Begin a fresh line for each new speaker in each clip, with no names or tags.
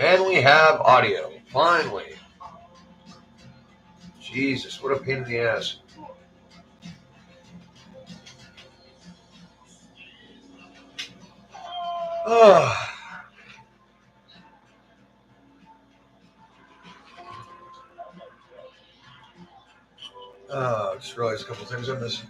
And we have audio. Finally. Jesus, what a pain in the ass. Oh. I just realized a couple things I'm missing.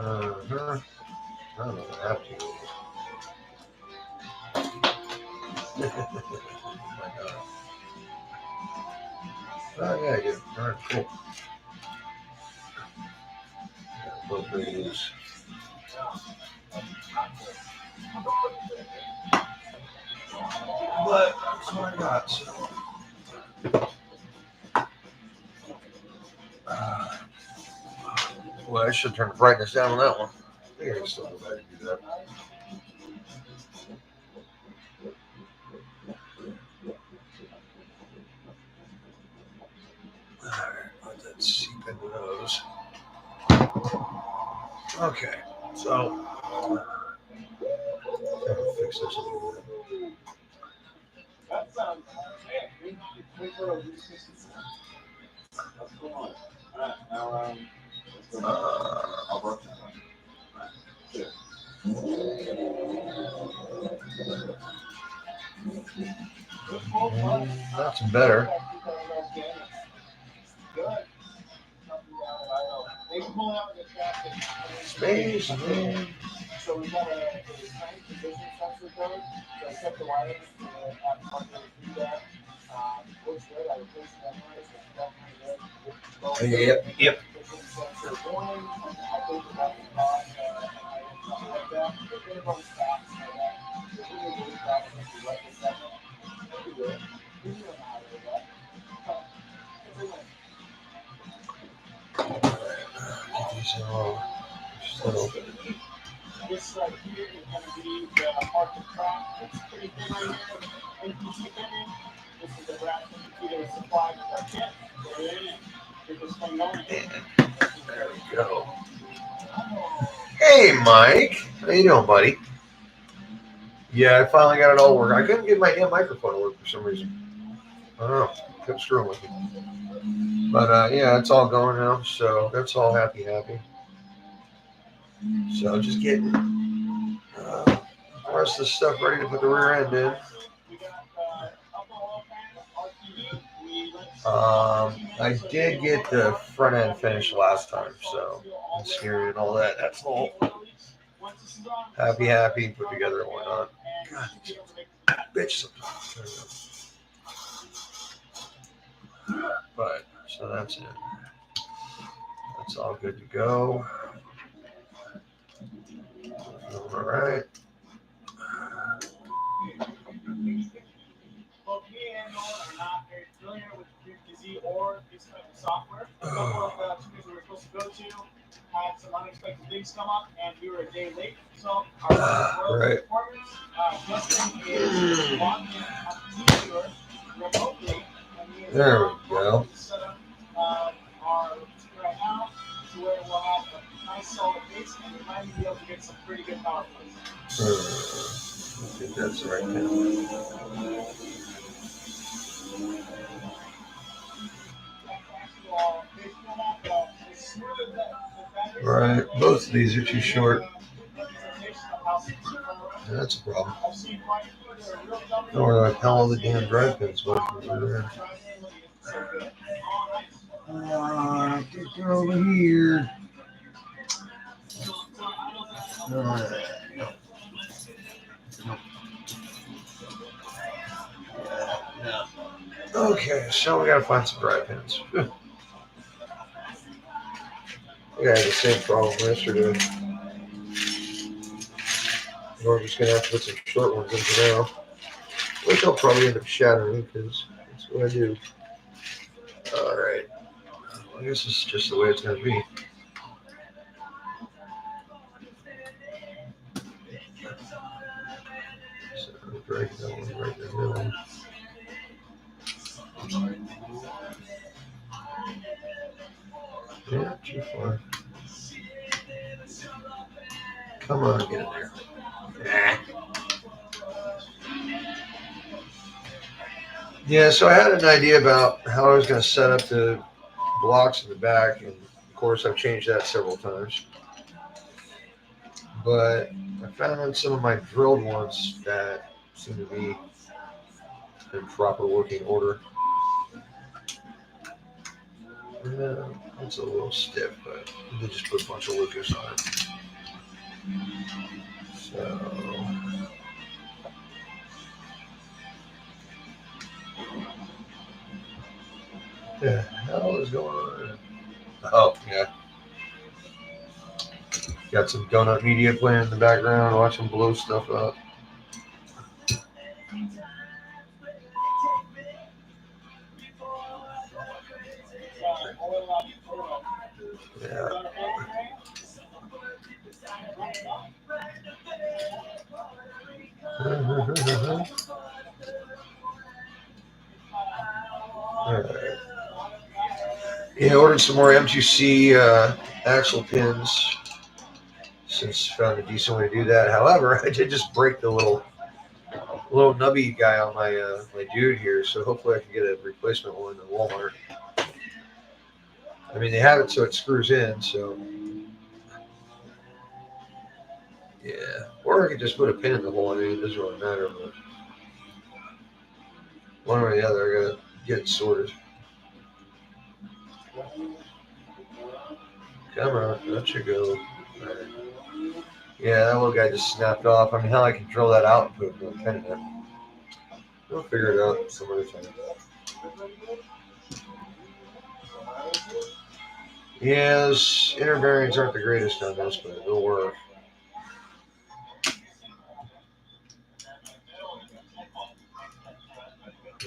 I don't know what happened to Oh my God. Oh, yeah, I did. All right, cool. Yeah, both radios. But that's what I got. So. Well, I should turn the brightness down on that one. I think I can still go back and do that. Alright, let that seep into those. Okay, so I'll fix this a little bit. That's better. Space, man. So we got a time position sensor code. So I set the wires at partner do that. Looks good. I replaced the memories. Yep. Sensor going. I think about the box and something like that. But then about stacks like that. There's really really problem if you write this second. You do it. You don't know how to do that. Get these all settled. This right here is going to be the Arctic track. It's pretty thin right here. NPC pinning. This is the brass NPC that was supplied with our kit. Put it in and get this thing going. There we go. Hey, Mike. How you doing, buddy? Yeah, I finally got it all working. I couldn't get my damn microphone to work for some reason. I don't know. Kept screwing with me. But yeah, it's all going now. So that's all happy. So just getting the rest of the stuff ready to put the rear end in. I did get the front end finished last time, so I'm scared and all that. That's all. Happy, put together and whatnot. God, bitch sometimes. But so that's it. That's all good to go. All right. Both me and Noah are not very familiar with QTZ or this type of software. A couple of the tunes we were supposed to go to had some unexpected things come up, and we were a day late. So our performance, Justin is logged in at the viewer remotely, and he is now set up our tuner right now to where we'll have a nice solid base, and we might be able to get some pretty good power plays. I think that's right now. Right, both of these are too short. That's a problem. Or the hell the damn drive pins went over there. Get over here. Okay, so we gotta find some drive pins. I had the same problem yesterday. We're just gonna have to put some short ones in for now. Which I'll probably end up shattering because that's what I do. Alright. I guess it's just the way it's gonna be. So break that one right in the middle.
Yeah, too far. Come on, get in there. Yeah, so I had an idea about how I was going to set up the blocks in the back, and of course I've changed that several times. But I found some of my drilled ones that seem to be in proper working order. Yeah, it's a little stiff, but they just put a bunch of Lucas on it. So, what the hell is going on? Oh, yeah. Got some donut media playing in the background, watching blow stuff up. Yeah. All right. Yeah, ordered some more M2C axle pins since found a decent way to do that. However, I did just break the little nubby guy on my dude here, so hopefully I can get a replacement one at Walmart. I mean, they have it so it screws in, so yeah. Or I could just put a pin in the hole. I mean, it doesn't really matter, but one way or the other, I gotta get it sorted. Come on, let you go. Right. Yeah, that little guy just snapped off. I mean, hell, I can drill that out and put a pin in it. We'll figure it out some other time. Yeah, those inner bearings aren't the greatest on this, but it'll work.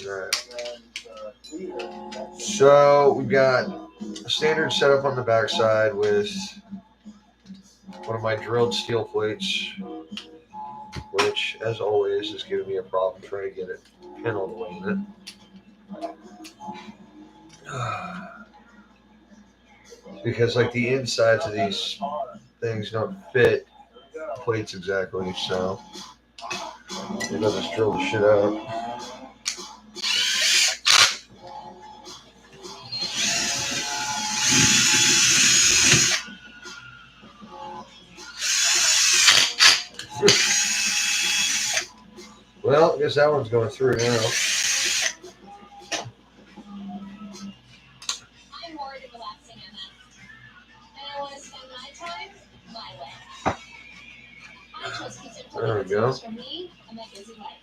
Alright. So we've got a standard setup on the backside with one of my drilled steel plates, which, as always, is giving me a problem trying to get it pin all the way in it. Because like the insides of these things don't fit plates exactly, so they let us drill the shit out. Well, I guess that one's going through now.
I'm bored and relaxing, Emma. And I want to spend my time my way. I chose pizza
There we go.
for me and my busy life.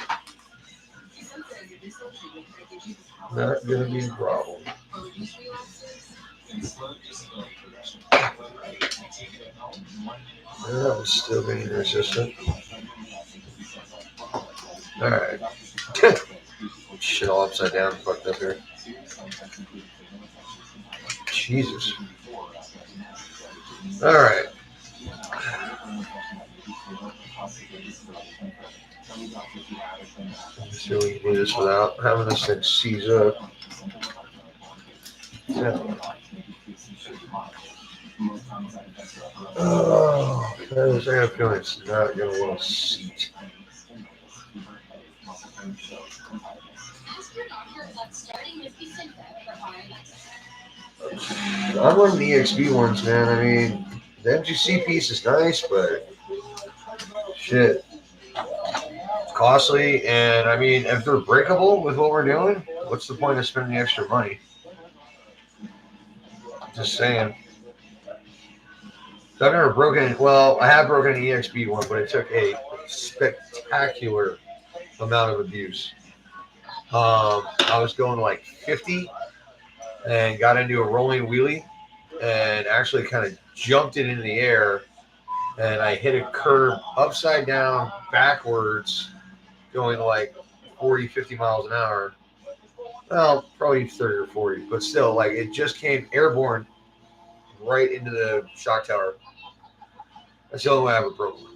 Not gonna be a problem. That was still being resistant. Alright. Shit all upside down, fucked up here. Jesus. Alright. Let's see if we can do this without having this thing seize up. Yeah. Oh, I have a feeling it's not going to want to seat. I'm running the EXB ones, man. I mean, the MGC piece is nice, but shit, it's costly. And I mean, if they're breakable with what we're doing, what's the point of spending the extra money? Just saying. So I've never broken. Well, I have broken an EXB one, but it took a spectacular amount of abuse. I was going like 50 and got into a rolling wheelie and actually kind of jumped it into the air, and I hit a curb upside down backwards going like 40, 50 miles an hour. Well, probably 30 or 40, but still, like, it just came airborne right into the shock tower. That's the only way I ever broke one.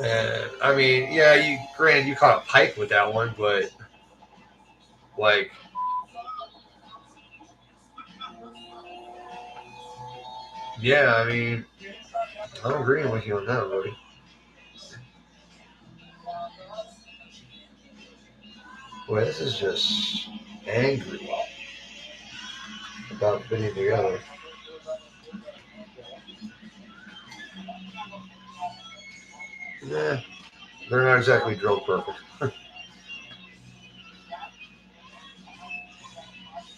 And I mean, yeah, you caught a pipe with that one, but like, Yeah, I mean, I'm agreeing with you on that, buddy. Boy, this is just angry about fitting together. Nah, they're not exactly drill perfect.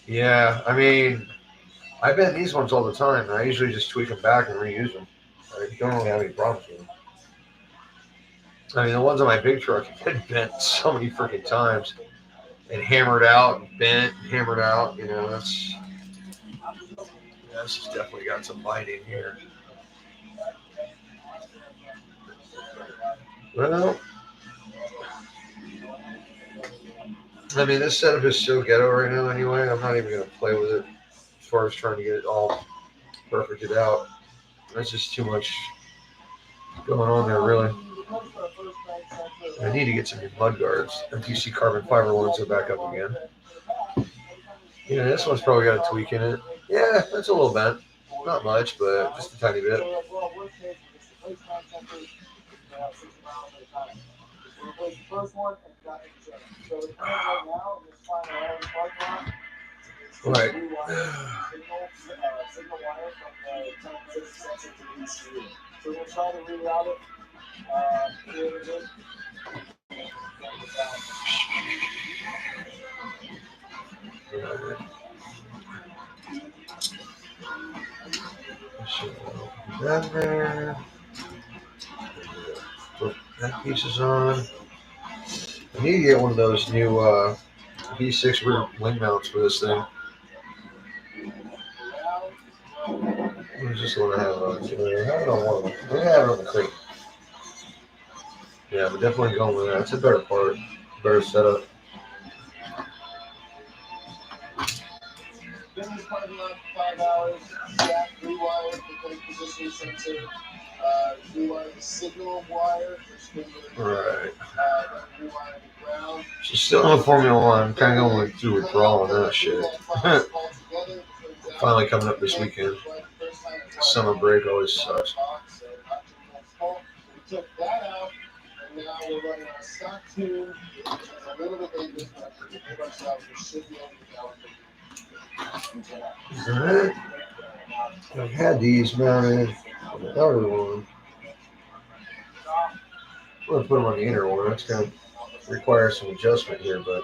Yeah, I mean, I bend these ones all the time, and I usually just tweak them back and reuse them. I don't really have any problems with them. I mean, the ones on my big truck have been bent so many freaking times and hammered out and bent and hammered out. You know, this has definitely got some biting here. Well, I mean, this setup is so ghetto right now anyway. I'm not even going to play with it as far as trying to get it all perfected out. There's just too much going on there, really. I need to get some new mud guards. MTC carbon fiber ones are back up again. Yeah, this one's probably got a tweak in it. Yeah, that's a little bent. Not much, but just a tiny bit. Right. That there. Put that piece is on. I need to get one of those new V6 rear wing mounts for this thing. What is this one I have on? I have it on one of them. I have it on the crate. Yeah, but definitely going with that. It's a better part, better setup. Right. She's still in Formula One. I'm kind of going through withdrawal on that shit. Finally coming up this weekend. Summer break always sucks. Alright. I've had these mounted on the outer one. I'm going to put them on the inner one. That's going to require some adjustment here, but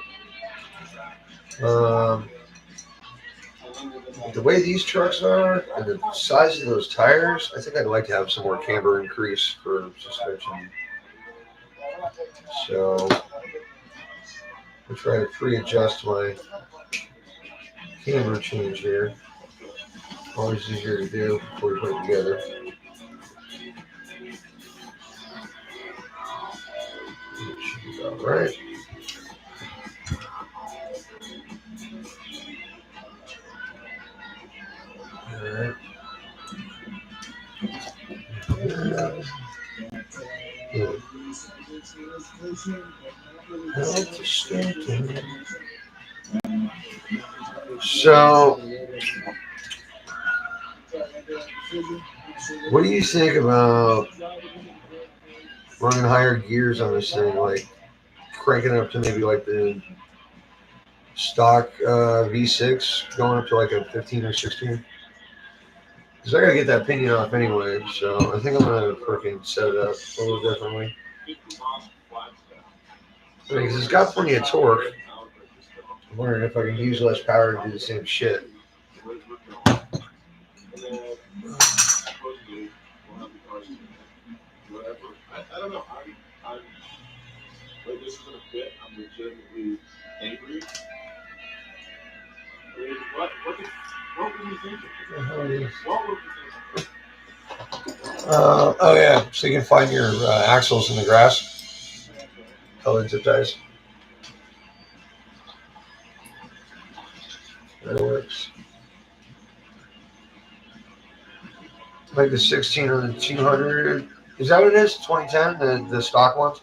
the way these trucks are and the size of those tires, I think I'd like to have some more camber increase for suspension. So I'll try to pre-adjust my camber change here. Always easier to do before you put it together. It should be about right. Alright. So, what do you think about running higher gears on this thing? Like cranking it up to maybe like the stock V6, going up to like a 15 or 16? Because I got to get that pinion off anyway, so I think I'm going to freaking set it up a little differently. Because it's got plenty of torque. I'm wondering if I can use less power to do the same shit. I don't know. Like this isn't a bit. I'm legitimately angry. I mean, what were you thinking? What were you thinking? Oh yeah, so you can find your axles in the grass. Colored zip ties. That works. Like the 16 or the 200. Is that what it is? 2010, the stock ones?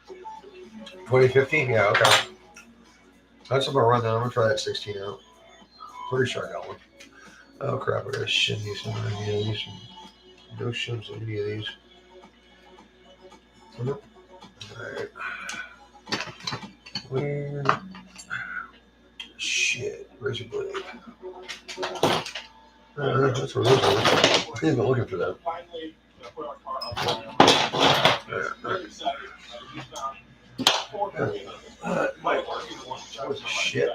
2015? Yeah, okay. That's what I'm going to run that. I'm going to try that 16 out. Pretty sure I got one. Oh crap! I gotta shim these. Some of these. No shims on any of these. Nope. Alright. Where? Shit. Razor blade. That's where those are. I've been looking for them.
Finally, put our car up there. Very excited. We found 4
Shit.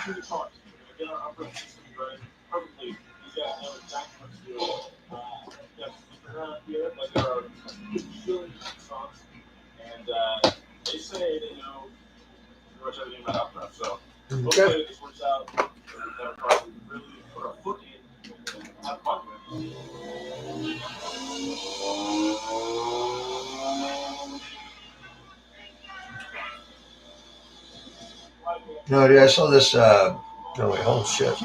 Through the cars. Get our operating system running perfectly. These guys know exactly what to do. Here, like there are billions of songs, and they say they know pretty much everything about Outcrop. So hopefully this works out. That our car we really put our foot in and have fun with.
No, dude, I saw this. No, wait, oh shit.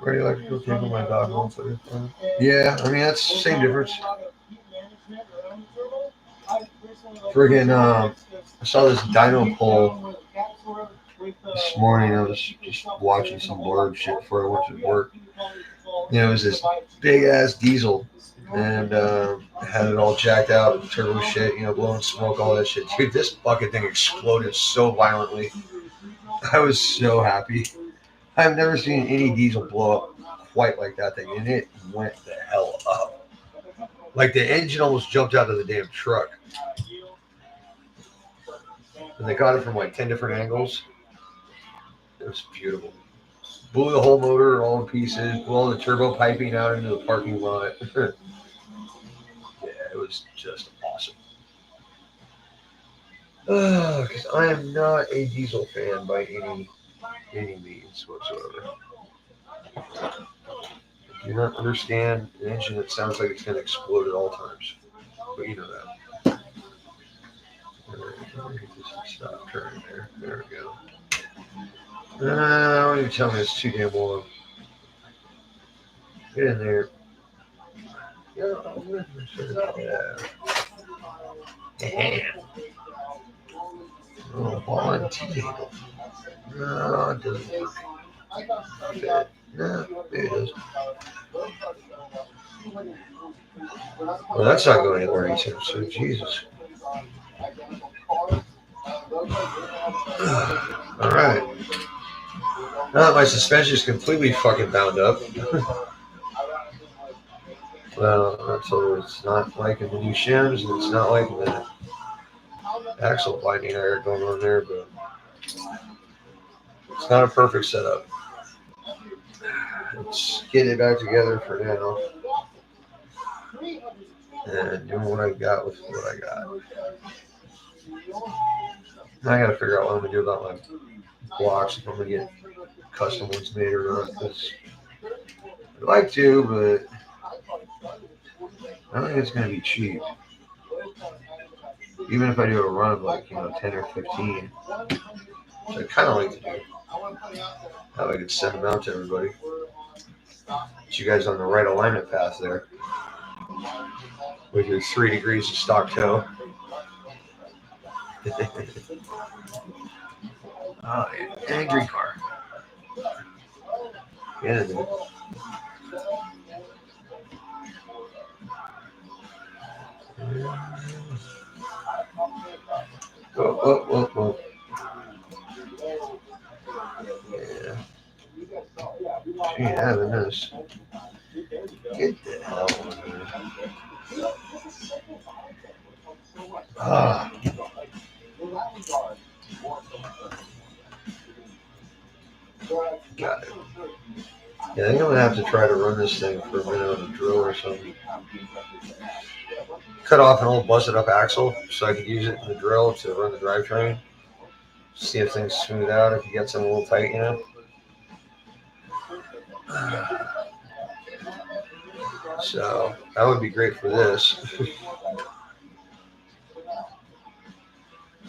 Ready electrical cable, my dog wants it. Yeah, I mean, that's the same difference. Friggin', I saw this dyno pole this morning. I was just watching some blurb shit before I went to work. You know, it was this big ass diesel, and had it all jacked out, turbo shit, you know, blowing smoke, all that shit. Dude, this fucking thing exploded so violently. I was so happy. I've never seen any diesel blow up quite like that thing, and it went the hell up. Like the engine almost jumped out of the damn truck. And they got it from like 10 different angles. It was beautiful. Blew the whole motor all in pieces, blew all the turbo piping out into the parking lot. Yeah, it was just awesome. Because I am not a diesel fan by any means whatsoever. I do not understand an engine that sounds like it's going to explode at all times. But you know that. All right, just stop turning there. There we go. Why don't you tell me it's too damn long? Get in there. Yeah. Oh, volunteer. No, it doesn't work. Fit. No, it does. Well, that's not going anywhere anytime soon. Jesus. All right. Now that my suspension is completely fucking bound up. Well, so it's not liking the new shims, and it's not liking the axle binding I got going on there, but it's not a perfect setup. Let's get it back together for now and doing what I got with what I got. I got to figure out what I'm gonna do about my blocks, if I'm gonna get custom ones made or not. Because I'd like to, but I don't think it's gonna be cheap. Even if I do a run of like 10 or 15, which I kind of like to do. That way I could send them out to everybody. Get you guys on the right alignment path there. With your 3 degrees of stock toe. Oh, angry car. Get in there. Whoa. Yeah. She ain't having this. Get the hell out of here. Ah. Got it. Yeah, I think I'm gonna have to try to run this thing for a minute on a drill or something. Cut off an old busted up axle so I could use it in the drill to run the drivetrain. See if things smooth out if you get some a little tight, you know. So that would be great for this.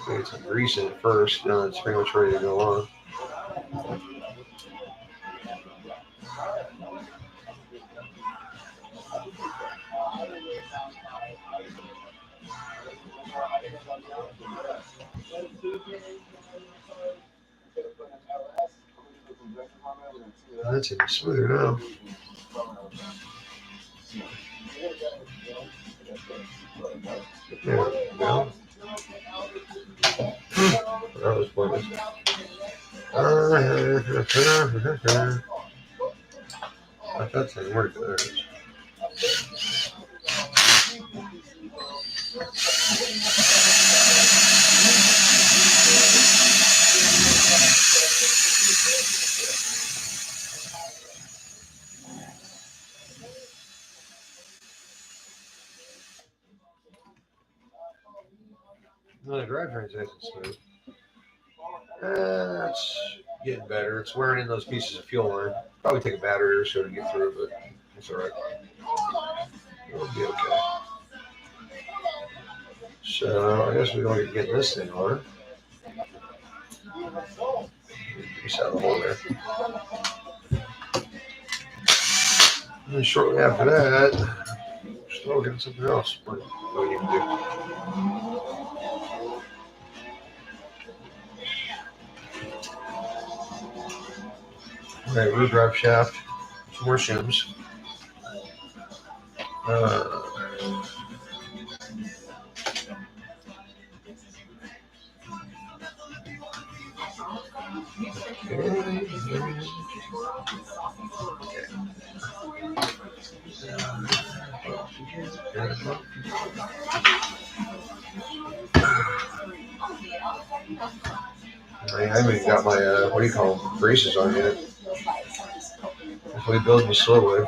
Get some grease in it first, now it's pretty much ready to go on. That's even smoother now. There we go. That was pointless. I thought that worked there. No, the drivetrain's nice and smooth. It's getting better. It's wearing in those pieces of fuel line. Probably take a battery or so to get through, but it's all right. It'll be okay. So I guess we're going to get this thing on. Piece out the hole there. And then shortly after that, we're still getting something else. What do we need to do? All right, rear drive shaft. Some more shims. I haven't even got my, what do you call them, braces on yet. That's what we build you slowly.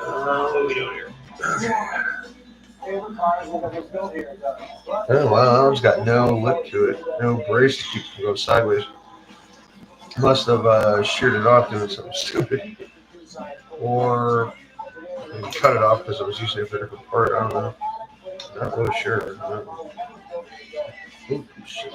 What are we doing here? Oh, wow, that one's got no lip to it. No brace to keep it from going sideways. Must have sheared it off doing something stupid. Or cut it off because it was using it for a different part. I don't know. Not really sure. Ooh, shit.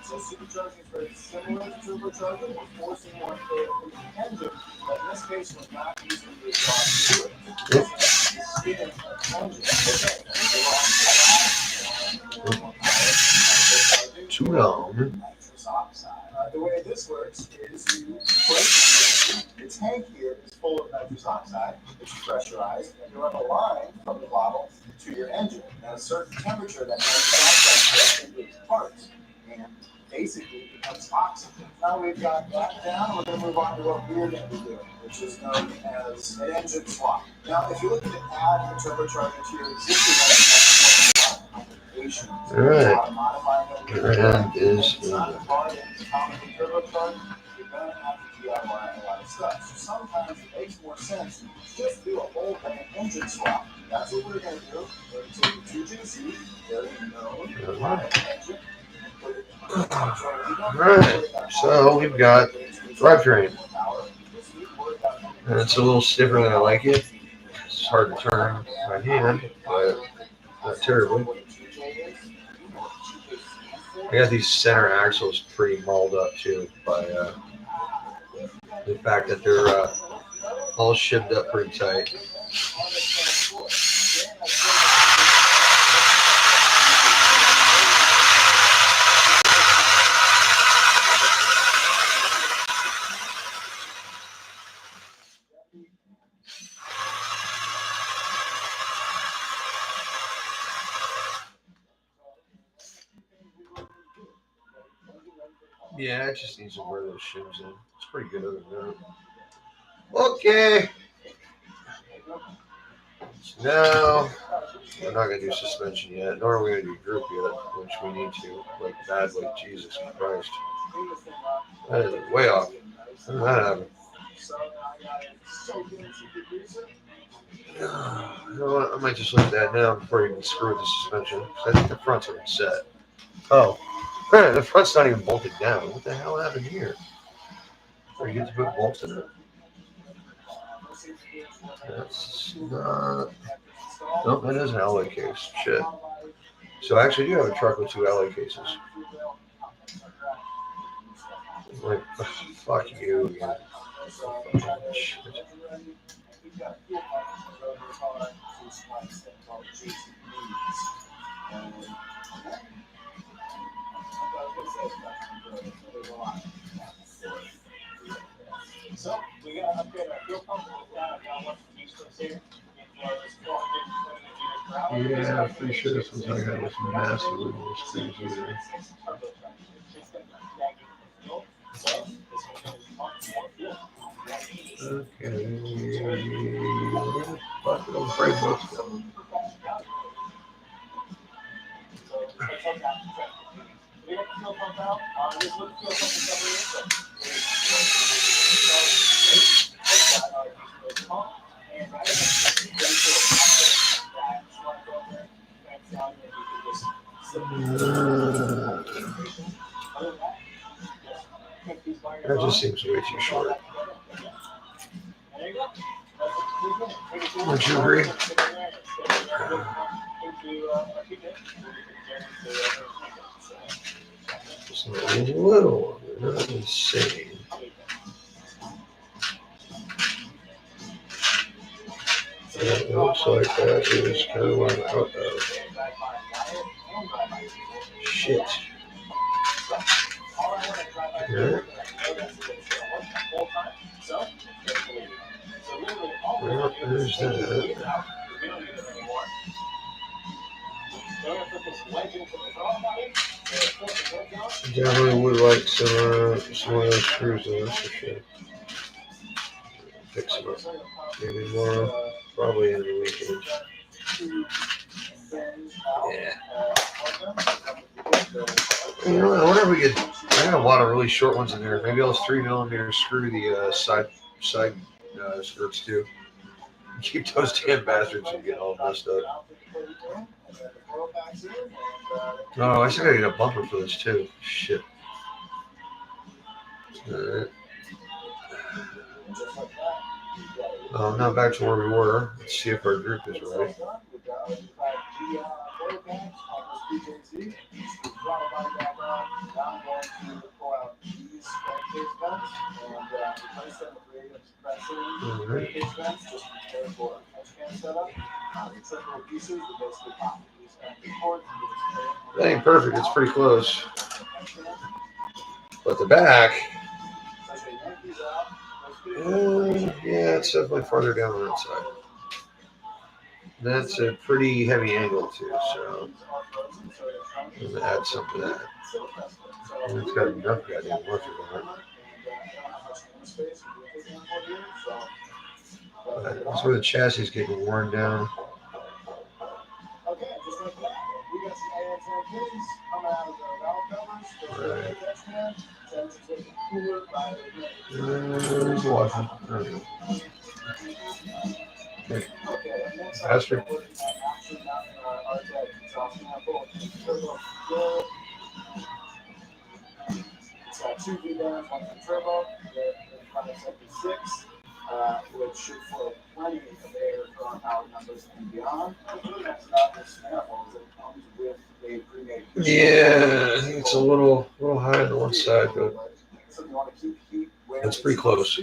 So supercharging is very similar to turbocharging. We're forcing more from the engine, but in this case, we're not using the exhaust to it. We're using the engine.
Too long.
The way this works is you break the tank here is full of nitrous oxide. It's pressurized, and you run a line from the bottle to your engine. At a certain temperature, that nitrous oxide goes into its parts and basically becomes toxic. Now we've got that down, we're going to move on to what we're going to be doing, which is known as an engine swap. Now, if you're looking to add a turbocharger to your existing applications,
all right, and is
you're going to have to DIY a lot of stuff. So sometimes it makes more sense to just do a whole engine swap. That's what we're going to do. We're going to take the 2GC, very known engine.
Alright, so we've got drivetrain. And it's a little stiffer than I like it. It's hard to turn by hand, but not terribly. I got these center axles pretty mauled up too by the fact that they're all shimmed up pretty tight. Yeah, it just needs to wear those shims in. It's pretty good other than that. Okay. So now, we're not going to do suspension yet, nor are we going to do group yet, which we need to, like badly. Jesus Christ. That is way off. How did that happen?
So now I got it soaked into the greaser.
You know what? I might just leave that now before you can screw with the suspension. 'Cause I think the front's already set. Oh, the front's not even bolted down. What the hell happened here? Are you get to put bolts in it? That's not. Nope, that is an alloy case. Shit. So I actually do have a truck with two alloy cases. Like, ugh, fuck you again. Shit.
So we got to upgrade our fuel pump with that. I got one from Houston here.
Yeah, I'm pretty sure this one's gonna have this massively more screws here. Okay. Fuck, those brake books go.
We got the fuel pump out. This little fuel pump is
That just seems way too short. Would you agree? Just a little, not insane. It looks like that is kind of what I'm out of. Shit. Yeah. Well, there's that. Definitely would like some of those screws in this for sure. Fix them up. Maybe tomorrow. Probably in the weekend. Yeah. You know, I wonder if we could. I got a lot of really short ones in there. Maybe I'll 3mm screw the side skirts too. Keep those damn bastards from getting all messed up. Oh, I still gotta get a bumper for this too. Shit. Alright. Now back to where we were. Let's see if our group is right. That ain't perfect. It's pretty close. But the back, yeah, it's definitely farther down on that side. That's a pretty heavy angle too, so I'm gonna add some to that. And it's got enough goddamn washers on it. That's where the chassis is getting worn down. Right. There's washing. Okay. Faster. It's got 2 V-bands, 1 for turbo, the 576, which should flow plenty of air for our power numbers and beyond. That's not this manifold, it comes with a pre-made. Yeah, I think it's a little high on the one side, but it's pretty close.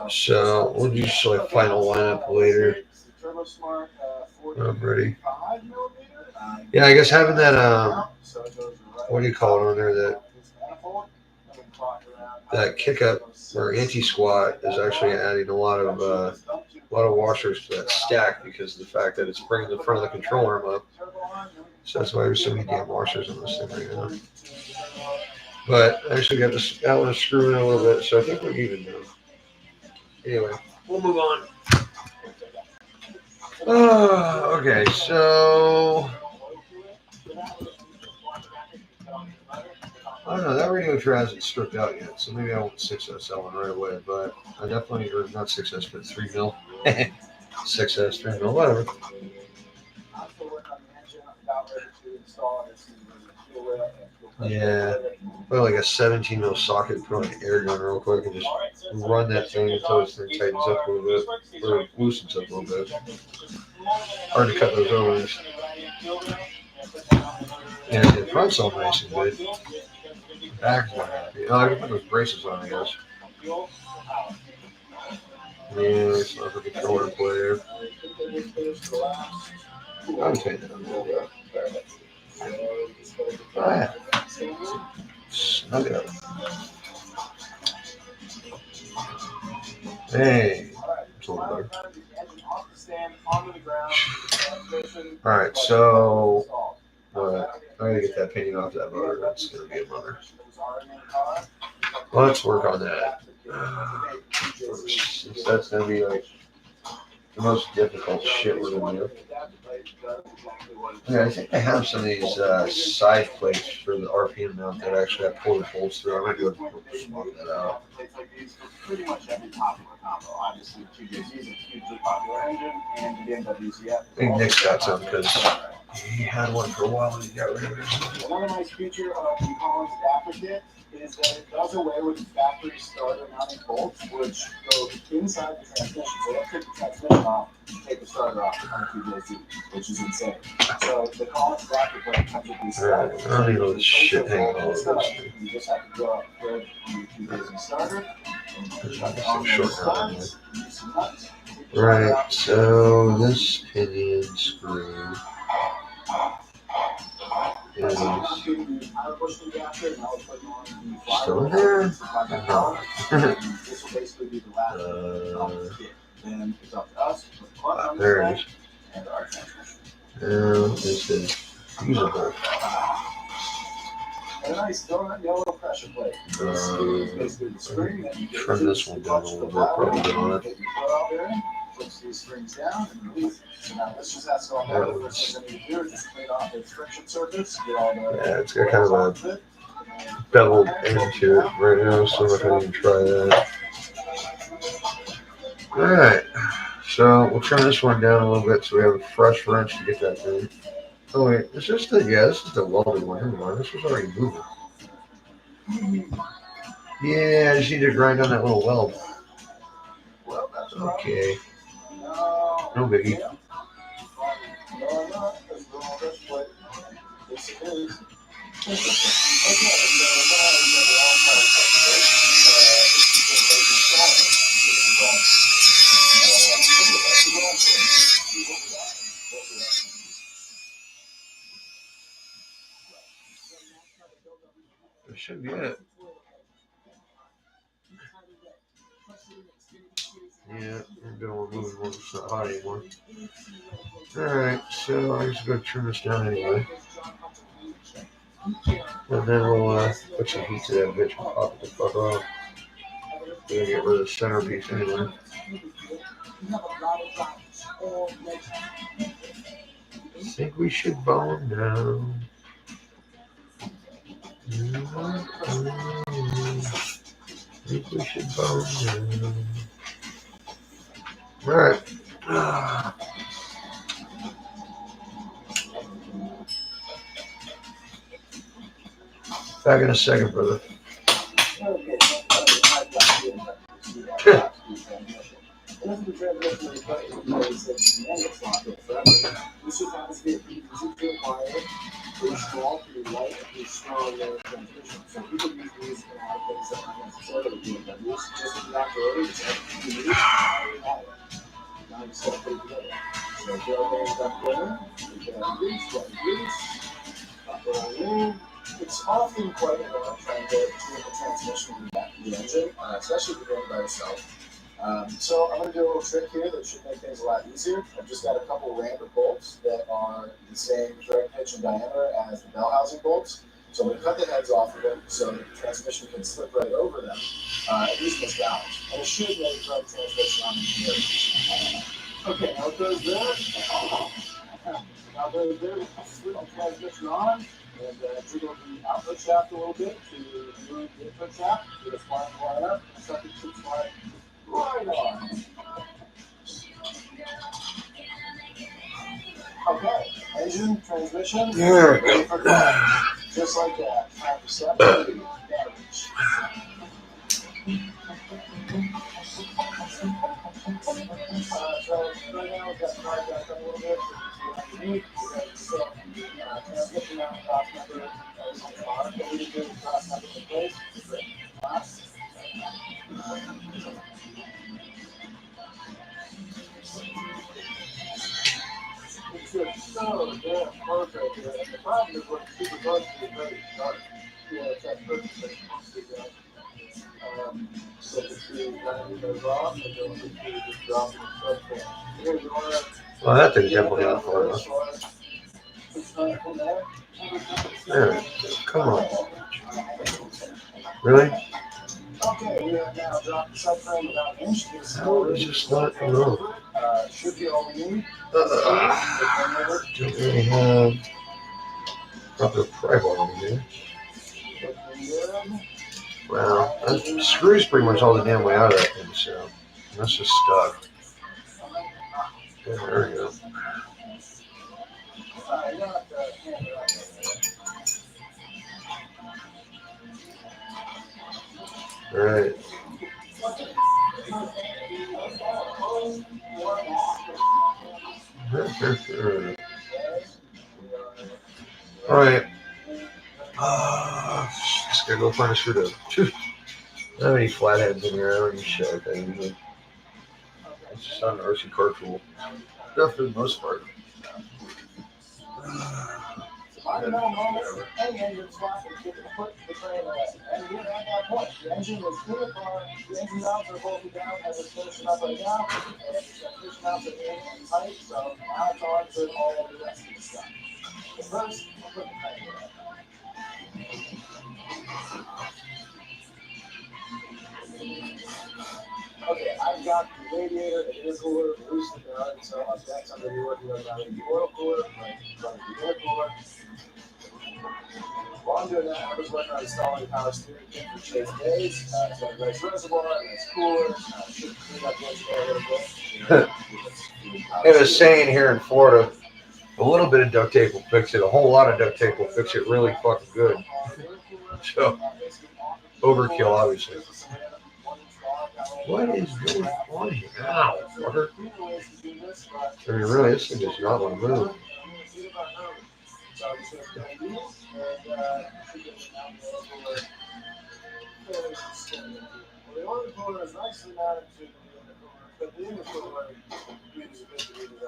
So we'll just like final lineup later. I'm ready. Yeah, I guess having that what do you call it on there, that kick up or anti-squat is actually adding a lot of washers to that stack because of the fact that it's bringing the front of the control arm up. So that's why there's so many damn washers on this thing right now. But I actually got this that one screwed in a little bit, so I think we're even now. Anyway, we'll move on. Okay, so I don't know. That radio tray hasn't stripped out yet, so maybe I won't 6S that one right away. But I definitely, or not 6S, but 3 mil. 6S, 3 mil, whatever.
I'm still working on the engine. I'm about ready to install it. Fuel it and fuel
Yeah. Well, like a 17 mil socket, put on an air gun real quick and just run that thing until this thing tightens up a little bit, or loosens up a little bit. Hard to cut those overs. Yeah, the front's all nice and good. The back's not happy. Oh, I can put those braces on, I guess. Yeah, it's not a controller player. I'm saying that a little bit. Oh, yeah. Snug it up. Hey. It's a little better. Alright, so I gotta get that painting off that motor. That's gonna be a motor. Let's work on that. Since that's gonna be like the most difficult shit we're gonna do. Yeah, I think I have some of these side plates for the RPM mount that actually have pulled bolts through. I might be able to swap that out.
Pretty much every popular combo. Obviously, 2JZ is a hugely popular engine, and the BMWs, yeah.
I think Nick's got some because he had one for a while and he got rid of it.
Another nice feature of the Collins adapter kit is that it does away with the factory starter mounting bolts, which go inside the transmission. So let's take the transmission off, take the starter off on 2JZ, which is insane. So the Collins adapter kit comes with these studs.
I don't need all this shit hanging all over this.
You just have to go up good on the 2JZ starter.
Some short run there. Right, so this pinion screw is still in there? No. There it is. This is usable.
And a nice donut yellow pressure plate. This is basically the spring that you
trim this one down a little bit, probably get on it.
Push these springs down and release. So now this just has to all the first thing I need to do is just clean off the friction surface, get all the
yeah, it's got kind of a beveled end to it right now, so I'm not going to even try that. Alright, so we'll trim this one down a little bit so we have a fresh wrench to get that thing. Oh wait, is this the, yeah, this is the welded one, never mind, this was already moving. Yeah, I just need to grind on that little weld. Okay. No biggie. That should be it. Yeah, I'm going to move once it's not hot anymore. Alright, so I'm just going to turn this down anyway. And then we'll put some heat to that bitch and pop it the fuck off. We're going to get rid of the centerpiece anyway. I think we should bone down. I think we should bone down. Alright. Back in a second, brother.
It's often quite annoying trying to tune the transmission in the engine, especially if you're doing it by yourself. So I'm going to do a little trick here that should make things a lot easier. I've just got a couple random bolts that are the same thread pitch and diameter as the bell housing bolts. So I'm going to cut the heads off of them so that the transmission can slip right over them, at least misbalanced. And it should make the transmission on the here. Okay, now it goes there. Now there's the transmission on. And jiggle the output shaft a little bit to move the input shaft. Get a slide line up. Second should slide right on. Okay, engine, transmission,
There we
ready
go.
for drive. Just like that. Time to set the damage. So right now we've got drive back up a little bit. Underneath, we got set transmission mount cross member as a bar. But we did the cross member in place. Last. It's just so damn perfect. And the problem is when super close to the very start. Yeah, it's that perfect thing. So the tree kind of goes off, and then the tree just drops in the stuff. Here's the order.
Well, that thing's definitely not far enough. There, come on. Really?
Okay, we have now dropped the subframe without inch.
How is this not come on?
Should be all we need.
Don't really have proper pry bar on here. Well, that screw's pretty much all the damn way out of that thing, so that's just stuck. Yeah, there we go. All right. All right. Just gotta go find a screwdriver. I don't have any flatheads in here. I don't have any shell things. It's just not an RC car tool. Yeah, for the most part.
Fundamental normal, any engine swap is getting put the train away. And we're at that point. The engine was in the car, the engine valves are bolted down as it's finishing up right now, and the transmission valves are in and tight, so now it's on to all of the rest of the stuff. But first, we'll put the train away. Okay, I've got the radiator, the air cooler, loosely done, so up next I'm going to be working on the oil cooler, running the air cooler. While I'm doing that, I was working on installing power steering kit for Chase Days. It's got a nice reservoir, a nice cooler, should clean up the engineer a little bit.
It was saying here in Florida, a little bit of duct tape will fix it. A whole lot of duct tape will fix it really fucking good. So, overkill, obviously. What is going on here? Ow, fucker. I mean, really, this thing does not want to move.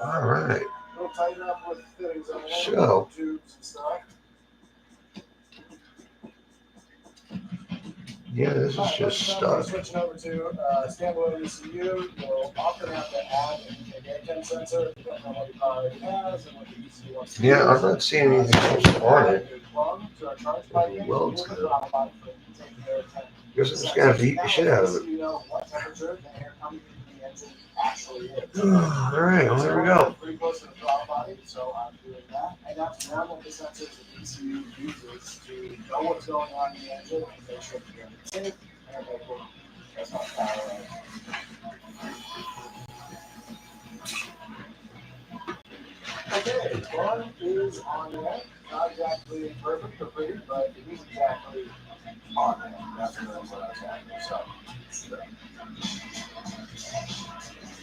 All right. So, yeah, this is just stuck.
Switching over to standalone ECU, you'll often have to add an air sensor depending on what the car already has and what the ECU wants to do.
Yeah, I'm not seeing anything else on it. Well, it's good. Guess I'm just gonna have to eat the shit out of it. All right, well, there we go.
Pretty close to the throttle body, so I'm doing that. And that's one of the sensors that ECU uses to know what's going on in the engine and make sure that you're safe and therefore that's not power. Okay, one is on there. Not exactly perfect or pretty, but it is exactly on there. That's what I was after. So.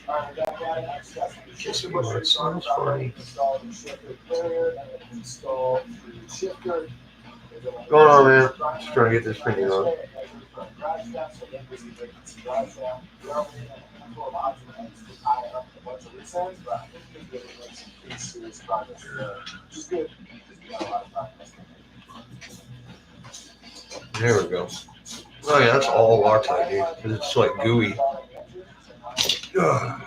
Alright, we got that. I just got some shifter bushes.
Sounds funny.
Install the shifter carrier and then install the shifter.
What's going on, man? Just trying to get this thing on. There we go. Oh yeah, that's all Loctite, dude, because it's like gooey. Ugh.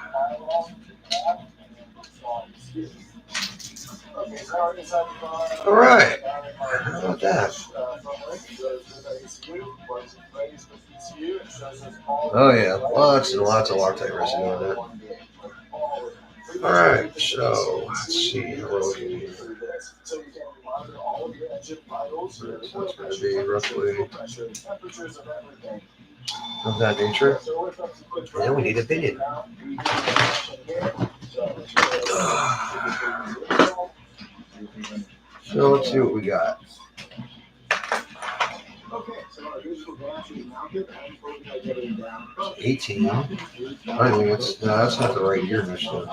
All right. How about that? Oh yeah, lots and lots of Loctite residue on that. All right, so let's see. What else we need? So it's going to be roughly of that nature. Yeah, we need opinion. So let's see what we got. 18. I think it's no, that's not the right year mission.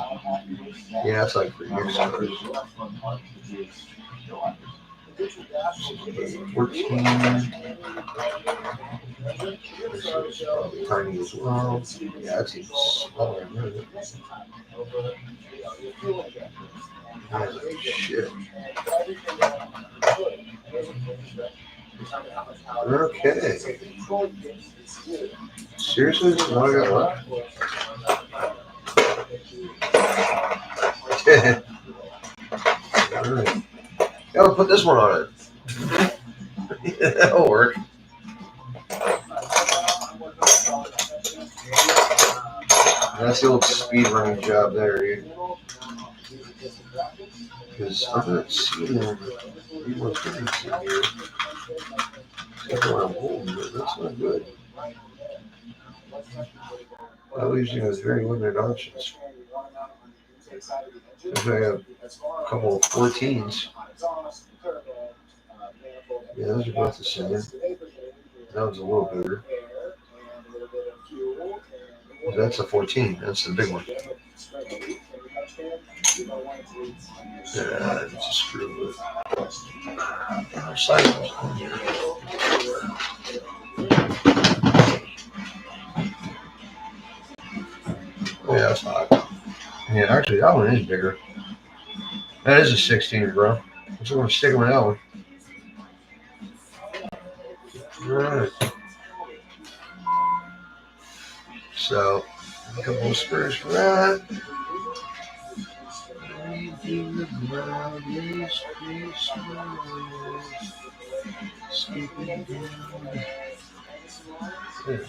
Yeah, that's like for used cars. 14. This is probably tiny as well. Yeah, that's even smaller. Holy shit. Okay. Seriously? This is what I got left? Alright. Yeah, I'll put this one on it. That'll work. That's the old speed running job there, dude. Because I'm not seeing any more things in here. Except for I'm holding it. That's not good. I usually have very limited options. If I have a couple of 14s. Yeah, those are both the same. That one's a little bigger. That's a 14. That's the big one. Yeah, it's a screw with. Oh, yeah, that's hot. Yeah, actually, that one is bigger. That is a 16, bro. I'm just going to stick with that one. Alright. So, a couple of spurs for that.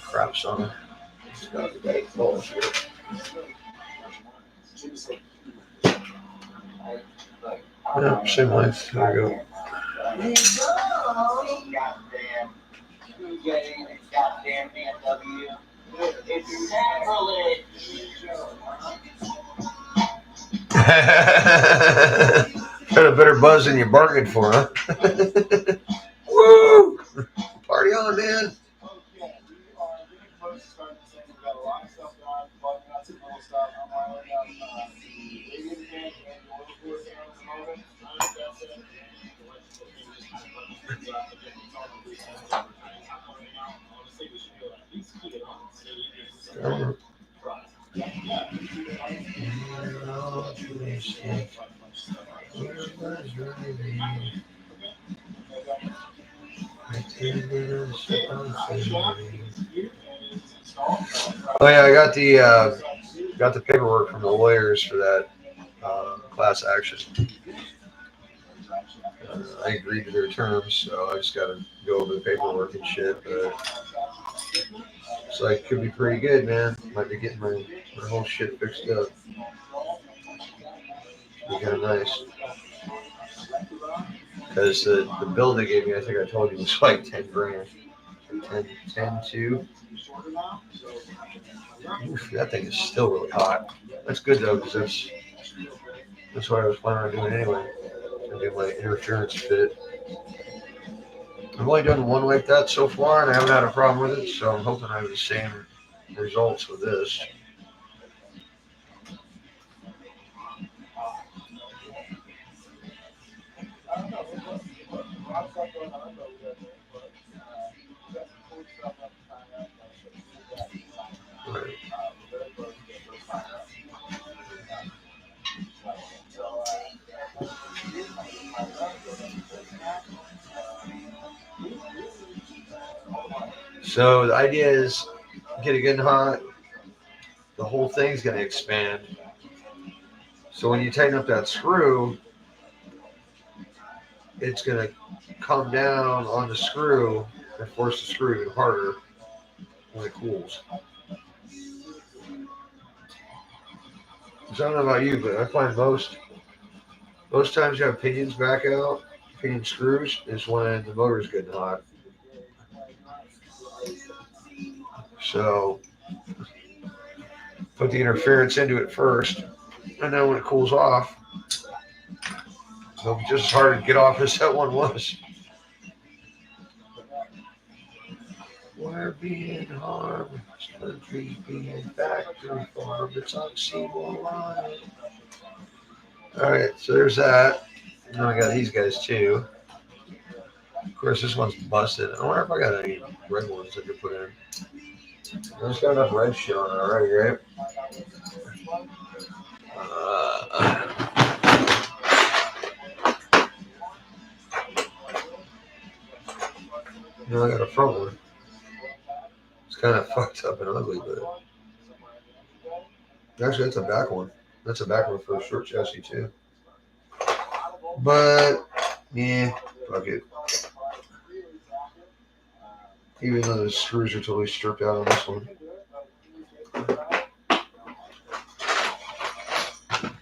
Craps on it. It's got to be bullshit. Yeah, same length. There you go.
Goddamn BMW. It's sacrilege.
Got a better buzz than you bargained for, huh? Woo! Party on, man. Oh yeah, I got the paperwork from the lawyers for that class action. I agreed to their terms, so I just got to go over the paperwork and shit. But so it could be pretty good, man. Might be getting my whole shit fixed up. Be kind of nice. Because the bill they gave me, I think I told you, was like 10 grand. 10, 2. Oof, that thing is still really hot. That's good though, because that's what I was planning on doing anyway. I do my interference fit. I've only done one like that so far, and I haven't had a problem with it. So I'm hoping I have the same results with this. Right. So the idea is get it getting hot. The whole thing's going to expand. So when you tighten up that screw, it's going to come down on the screw and force the screw even harder when it cools. So I don't know about you, but I find most times you have pinions back out, pinion screws is when the motor's getting hot. So put the interference into it first, and then when it cools off, it'll be just as hard to get off as that one was. We're being harmed, country being factory farm, it's oxymoron. Alright, so there's that. And then I got these guys too. Of course, this one's busted. I wonder if I got any red ones I could put in. I just got enough red shit on it already, right? I got a front one. It's kind of fucked up and ugly, but actually, that's a back one. That's a back one for a short chassis too. But yeah, fuck it. Even though the screws are totally stripped out on this one.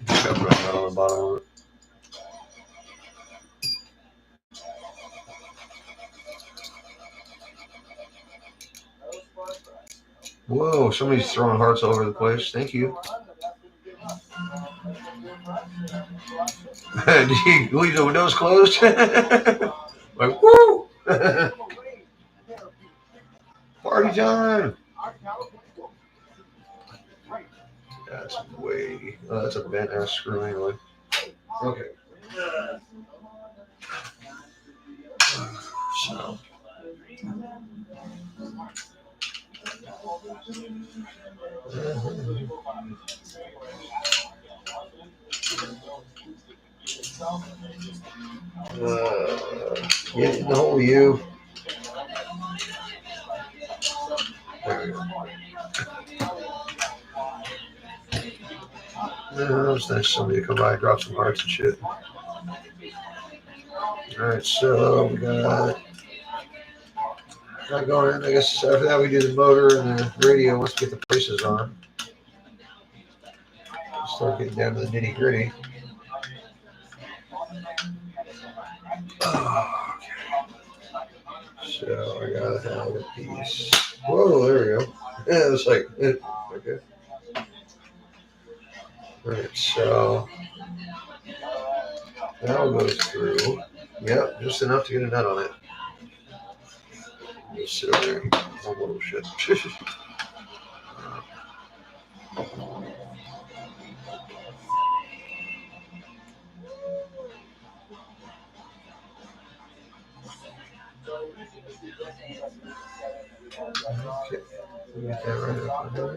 Just got running out on the bottom of it. Whoa, somebody's throwing hearts all over the place. Thank you. Do you leave the windows closed? Like, woo! Party time! That's way. Oh, that's a bent ass screw anyway. Okay. So. Get in the hole, you. There we go. It's nice somebody to come by and drop some hearts and shit. Alright, so we got going in. I guess after that we do the motor and the radio once we get the braces on. Start getting down to the nitty gritty. Oh, okay. So I gotta have a piece. Whoa, there we go. Yeah, it was like, okay. Alright, so that'll go through. Yep, just enough to get a nut on it. Just sit over there and one little shit. Okay, get that right up there.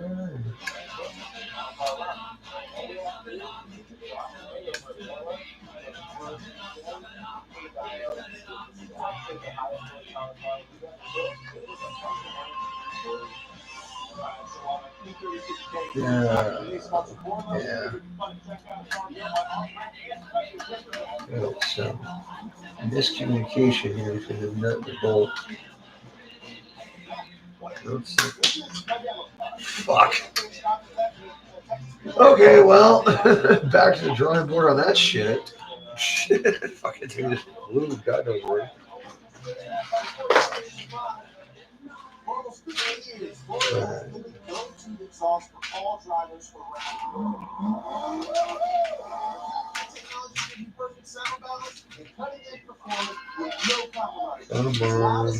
Yeah. Oh, so miscommunication here between the nut and the bolt. Fuck. Okay, well, back to the drawing board on that shit. Shit, fucking thing just blew God knows where. Come on.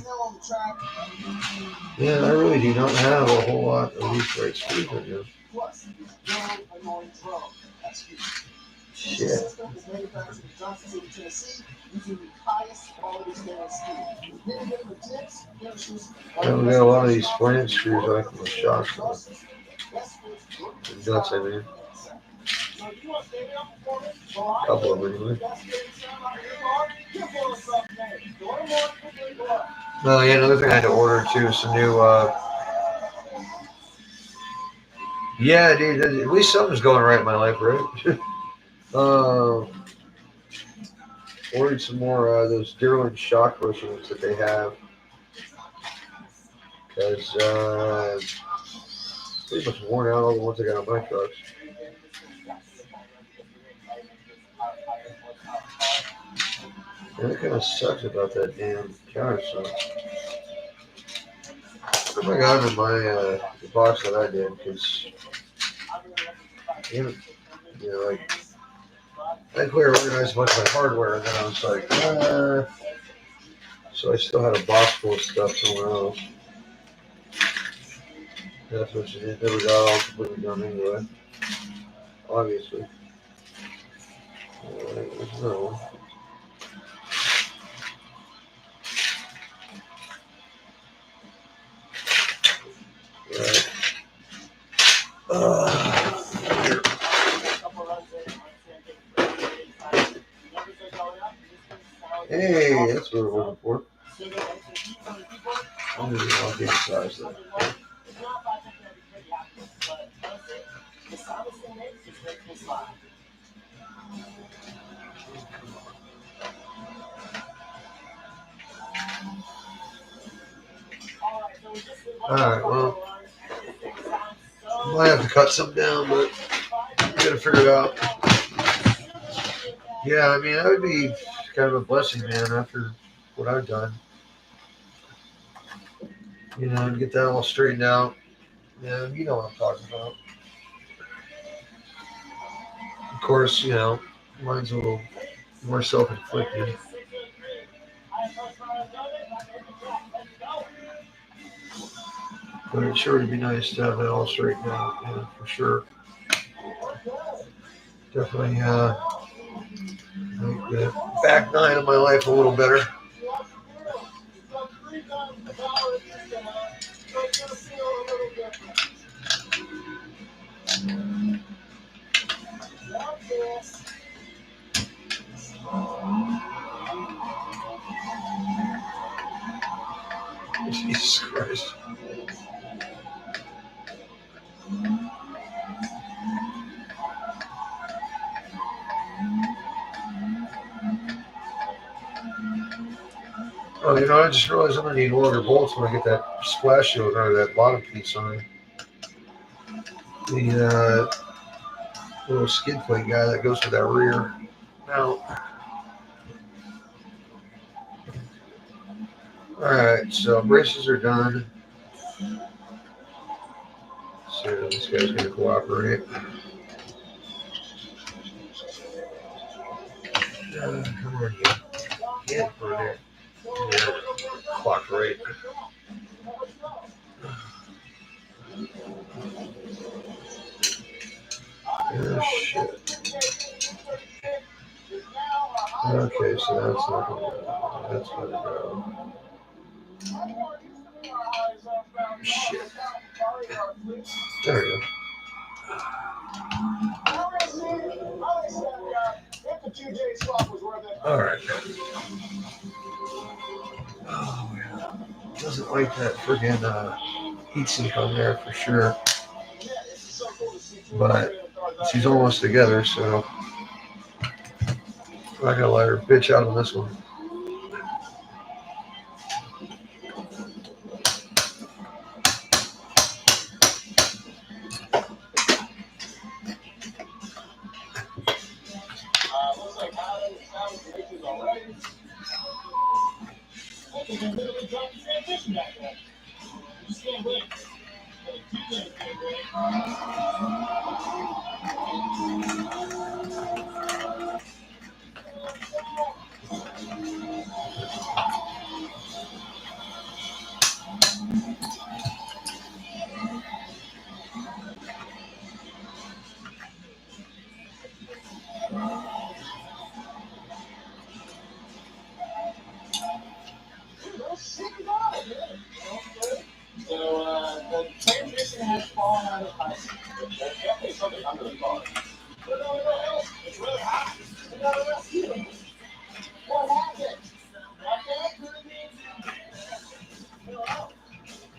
Yeah, I really do not have a whole lot of these right screws right now. Shit. Yeah, we got a lot of these flange screws like from the shop. Nuts, I mean. Couple of them anyway. Oh yeah, another thing I had to order too is some new. Yeah, dude. At least something's going right in my life, right? Ordered some more those Deerland shock bushings that they have because pretty much worn out all the ones I got on my trucks. And it kind of sucks about that damn counter suck. I think I got him in my the box that I did because you know, like I clear organized a bunch of my hardware, and then I was like, so I still had a box full of stuff somewhere else. That's what you did. Never got all completely done anyway. Obviously. There's another one. Right. Here. Hey, that's what we're looking for. I'm going to get size that. Alright, well, I might have to cut some down, but I gotta figure it out. Yeah, I mean, that would be kind of a blessing, man, after what I've done. You know, and get that all straightened out. Yeah, you know what I'm talking about. Of course, you know, mine's a little more self-inflicted. But it sure would be nice to have it all straightened out, yeah, for sure. Definitely make the back nine of my life a little better. Jesus Christ. Oh, you know, I just realized I'm gonna need longer bolts when I get that splash shield out of that bottom piece on the little skid plate guy that goes with that rear mount. Alright, so braces are done. Let's see if this guy's gonna cooperate. Come on, you. Get for there. Yeah, cooperate. Oh, shit. Okay, so that's not gonna go. That's gonna go. Shit. There we go. All right. Oh, yeah. Doesn't like that friggin' heat sink on there for sure. But she's almost together, so I gotta let her bitch out on this one.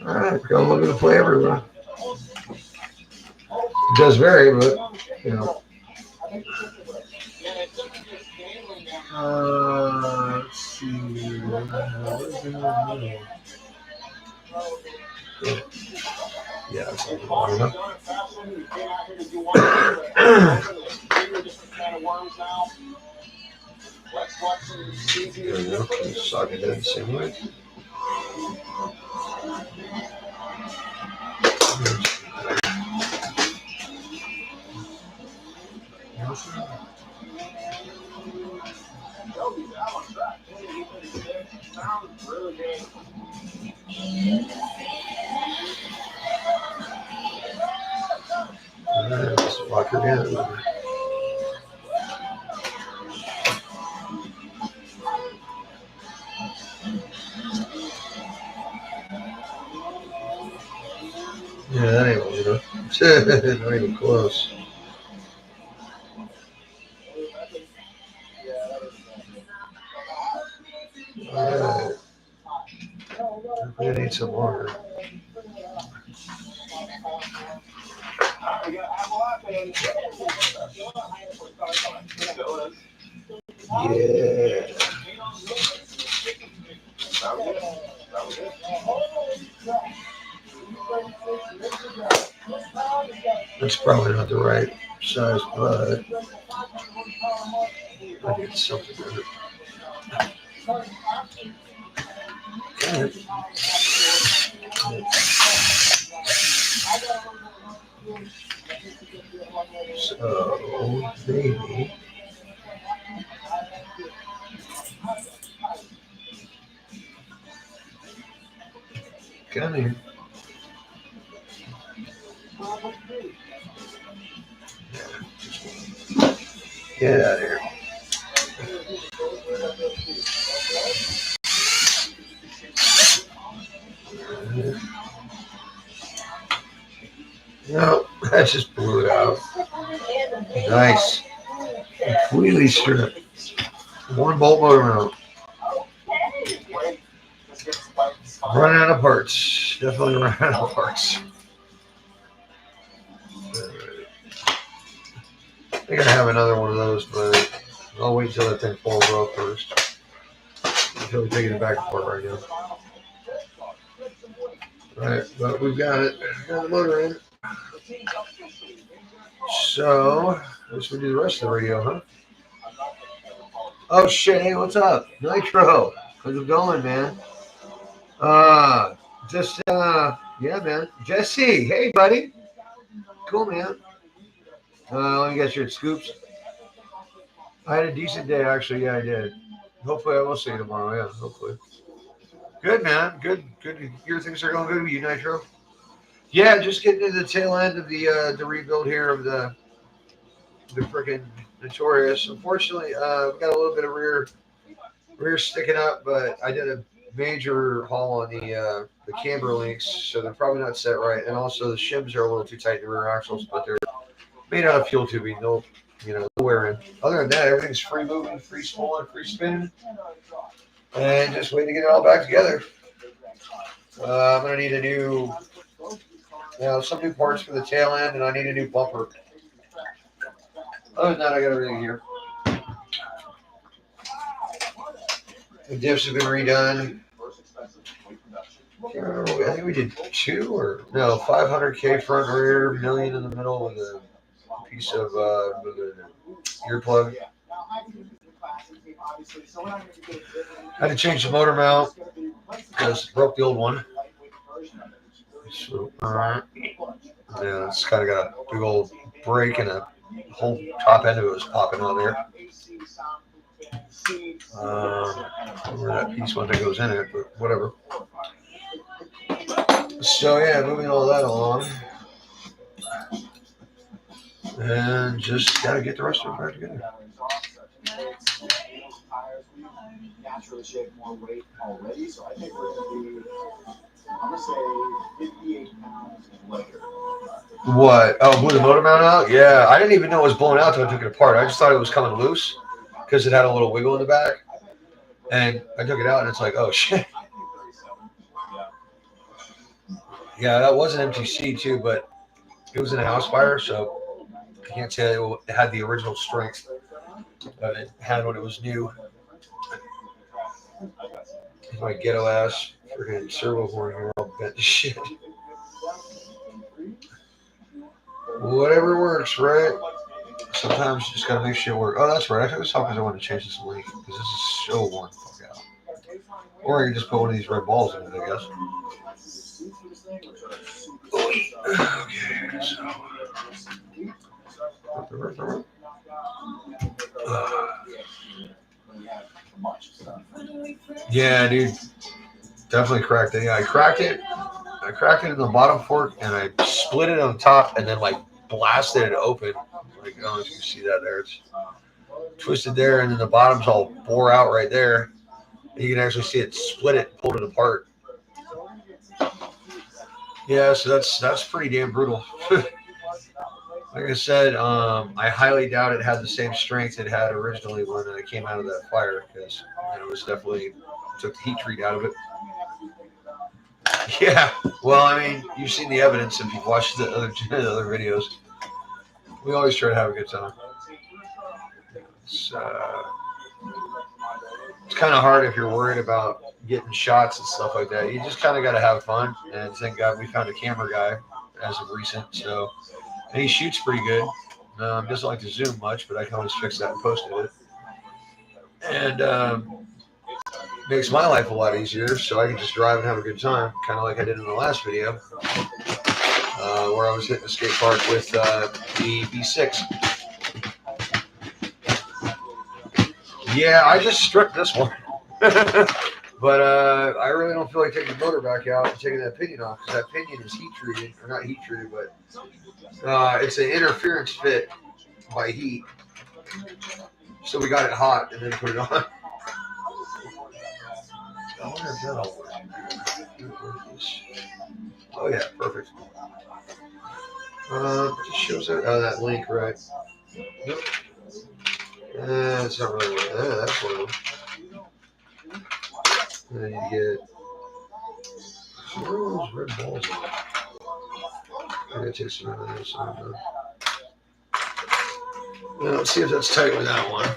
Alright, got a little bit of flavor. It does vary, but you know. Let's see. Yeah, that's not long enough. There we go. Socket that the same way. Alright, let's lock her down. Yeah, that ain't old enough. Not even close. Alright. We need some water. Yeah. That's probably not the right size, but I get something with it. Okay. So, maybe. Come here. Get out of here. No, I just blew it out. Nice. Completely stripped. One bolt motor mount. Running out of parts. Definitely running out of parts. I think I have another one of those, but I'll wait till that thing falls off first. Until we take it back apart right now. Alright, but we've got it. Got the motor in. So, let's do the rest of the radio, huh? Oh shit, hey, what's up? Nitro. How's it going, man? Yeah, man. Jesse, hey, buddy. Cool, man. Let me get your scoops. I had a decent day, actually. Yeah, I did. Hopefully, I will see you tomorrow. Yeah, hopefully. Good, man. Good. Good to hear things are going good with you, Nitro. Yeah, just getting to the tail end of the rebuild here of the freaking Notorious. Unfortunately, we got a little bit of rear sticking up, but I did a major haul on the camber links, so they're probably not set right. And also the shims are a little too tight in the rear axles, but they're made out of fuel tubing. No, no wear in. Other than that, everything's free moving, free spooling, free spinning, and just waiting to get it all back together. I'm gonna need some new parts for the tail end, and I need a new bumper. Other than that, I got everything here. The diffs have been redone. I think we did 500K front and rear, million in the middle with a piece of earplug. Had to change the motor mount because it broke the old one. So, yeah, it's kind of got a big old break and a whole top end of it was popping on there. Where that piece one that goes in it, but whatever. So yeah, moving all that along, and just gotta get the rest of it back together. Naturally shaved more weight already, so I think we're gonna be, I'm gonna say 58 pounds lighter. What? Oh, blew the motor mount out? Yeah, I didn't even know it was blown out until I took it apart. I just thought it was coming loose because it had a little wiggle in the back, and I took it out and it's like, oh shit. Yeah, that was an MTC too, but it was in a house fire, so I can't say it had the original strength that it had when it was new. My ghetto ass freaking servo horn here all bent to shit. Whatever works, right? Sometimes you just gotta make shit work. Oh, that's right. I took this off because I wanted to change this link because this is so worn the fuck out. Or you can just put one of these red balls in it, I guess. Okay, so. Yeah, dude. Definitely cracked it. Yeah, I cracked it. I cracked it in the bottom fork and I split it on the top and then like blasted it open. Like I don't know if you see that there. It's twisted there and then the bottom's all bore out right there. You can actually see it split it, pulled it apart. Yeah, so that's pretty damn brutal. Like I said, I highly doubt it had the same strength it had originally when it came out of that fire because it was definitely took the heat treat out of it. Yeah, well, I mean, you've seen the evidence if you've watched the other videos. We always try to have a good time. It's kind of hard if you're worried about getting shots and stuff like that. You just kind of got to have fun. And thank God we found a camera guy as of recent. So, and he shoots pretty good. Doesn't like to zoom much, but I can always fix that and post it. And makes my life a lot easier, so I can just drive and have a good time, kind of like I did in the last video, where I was hitting the skate park with the V6. Yeah, I just stripped this one. But I really don't feel like taking the motor back out and taking that pinion off, because that pinion is heat treated, or not heat treated, but it's an interference fit by heat. So we got it hot and then put it on. I wonder if that'll work. Oh yeah, perfect. Just shows that link, right? Yep. It's not really working. That's one of them. And then you get where are those red balls? I gotta take some out of this. Let's see if that's tight with that one.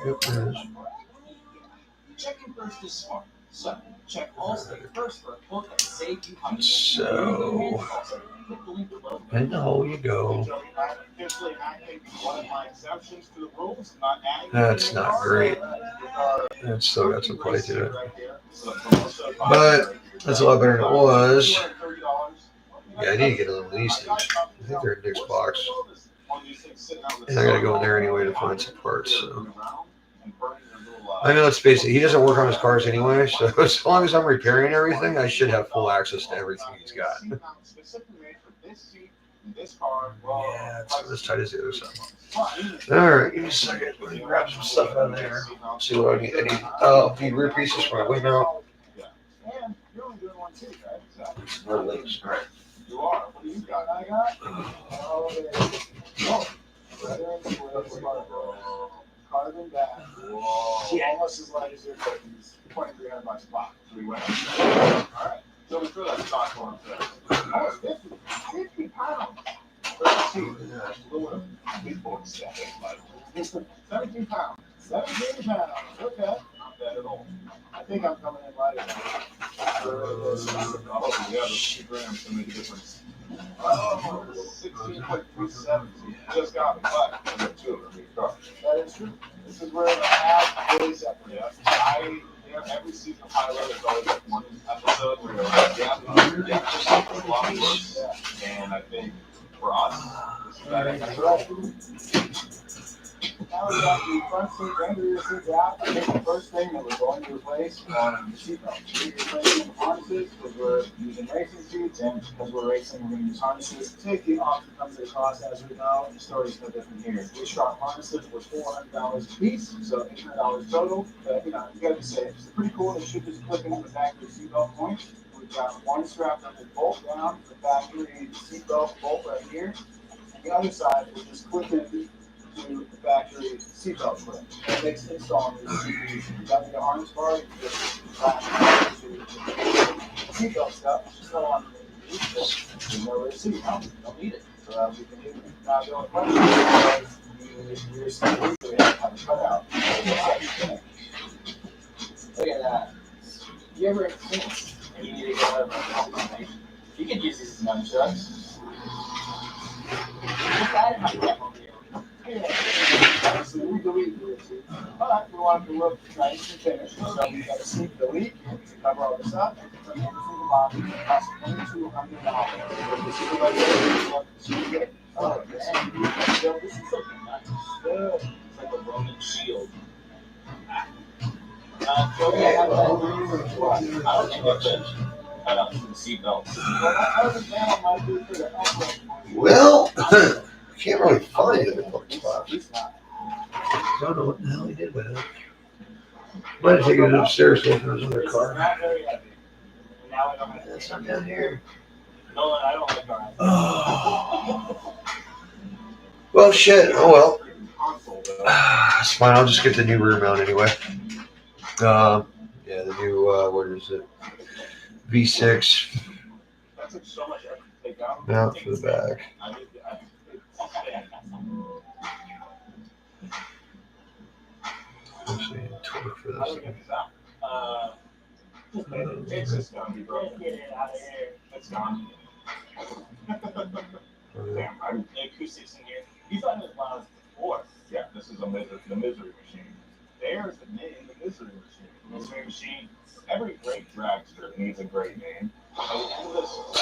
Yep, there it is.
Checking first is smart. So, check Allstate first for a quote that saves you hundreds.
So, in the hole you go. That's not great. It's still got some play to it. But that's a lot better than it was. Yeah, I need to get a little of these things. I think they're in Nick's box. And I gotta go in there anyway to find some parts. So. I know, let's face it, he doesn't work on his cars anyway, so as long as I'm repairing everything, I should have full access to everything he's got. Yeah, it's as tight as the other side. Alright, give me a second. Let me grab some stuff out of there. See what I need. I need rear pieces for my wing mount. More links. Alright.
You are. What do you got? I got. Carbon back. Whoa. Almost as light as your cookies. $2,300 a pop. We went. Alright. So we threw that stock for him. Almost 50 pounds. 32. Aluminum. Big board set. 17 pounds. 17 pounds. Okay. Not bad at all. I think I'm coming in lighter. Yeah, 2 grams to make a difference. 16.37. Just got it, but that is true. This is where the half really separates. Every season of High Road is always like one episode where you're like, and I think for us, this is better. That's right. Now we got the front seat and the rear seats out. I think the first thing that we're going to replace on the seatbelts. We're replacing the harnesses because we're using racing seats, and because we're racing, we're going to use harnesses. Safety often comes at a cost, as we know. The story's no different here. We shot harnesses were $400 a piece, so $800 total. But you gotta be safe. It's pretty cool. They should just clip into the back of the seatbelt point. We've got one strap that will bolt down the factory seatbelt bolt right here. And the other side will just clip in to the factory seatbelt clip. That makes installing this super easy. You got the harness bar, you just latch to the seatbelt stuff. Just go on the where to seat. Don't need it. So we can do it. Now the only question is your seat usually have a cutout. Look at that. You ever seen it? And you need to go out of the combination. You can use these as nunchucks. But we wanted to look nice and finished, so we got to sneak the leak to cover all this up. So the single box cost $2,200. The super lightweight look super good. Oh, this is looking nice. Good. It's like a Roman shield.
Okay,
I
well,
don't think it's a cut out from the seatbelts.
well, I can't really find it in the parking spot. I don't know what the hell he did with it. Might have taken it upstairs to open his other car. That's not down here. Oh. Well, shit. Oh, well. It's fine. I'll just get the new rear mount anyway. Yeah, the new, what is it? V6 mount for the back. Actually, torque for this thing.
It's just gonna be broken. Get it out of here. It's gone. Damn, the acoustics in here. You thought it was before. Yeah, this is the misery machine. There's the name, the misery machine. Misery machine. Every great dragster needs a great name. At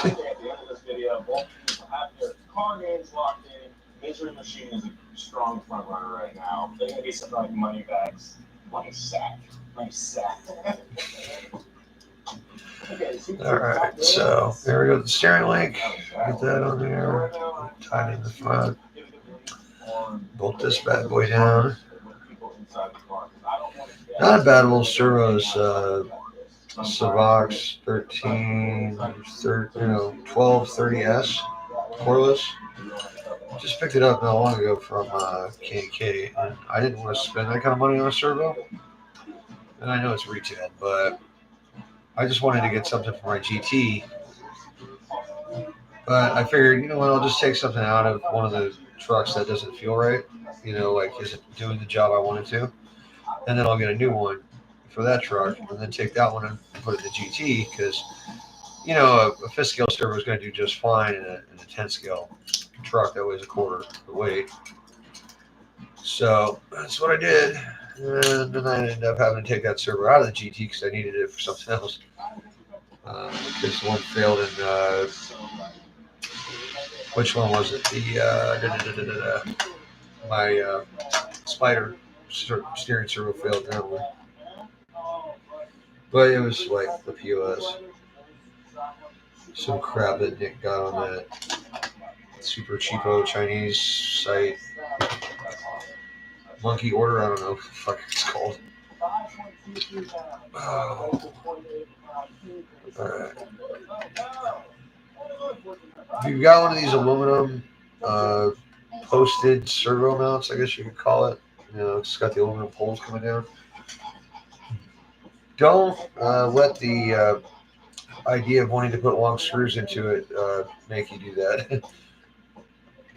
the end of this video, both people have their car names locked in. Misery machine is a strong front runner right now. They're gonna be something like money bags, money sack.
All right, so there we go. The steering link. Get that on there. Tighten in the front. Bolt this bad boy down. Not a bad little servos. Savox 1230S cordless. Just picked it up not long ago from K&K, and I didn't want to spend that kind of money on a servo. And I know it's retail, but I just wanted to get something for my GT. But I figured, you know what, I'll just take something out of one of the trucks that doesn't feel right, like isn't doing the job I want it to. And then I'll get a new one for that truck, and then take that one and put it in the GT, because, a 5th scale servo is going to do just fine in a 10 scale truck that weighs a quarter the weight. So that's what I did. And then I ended up having to take that servo out of the GT because I needed it for something else. Because one failed in, which one was it? My Spider steering servo failed that one. But it was like the POS. Some crap that Nick got on that super cheapo Chinese site. Monkey Order, I don't know what the fuck it's called. Alright. If you've got one of these aluminum posted servo mounts, I guess you could call it. It's got the aluminum poles coming down. Don't let the idea of wanting to put long screws into it make you do that.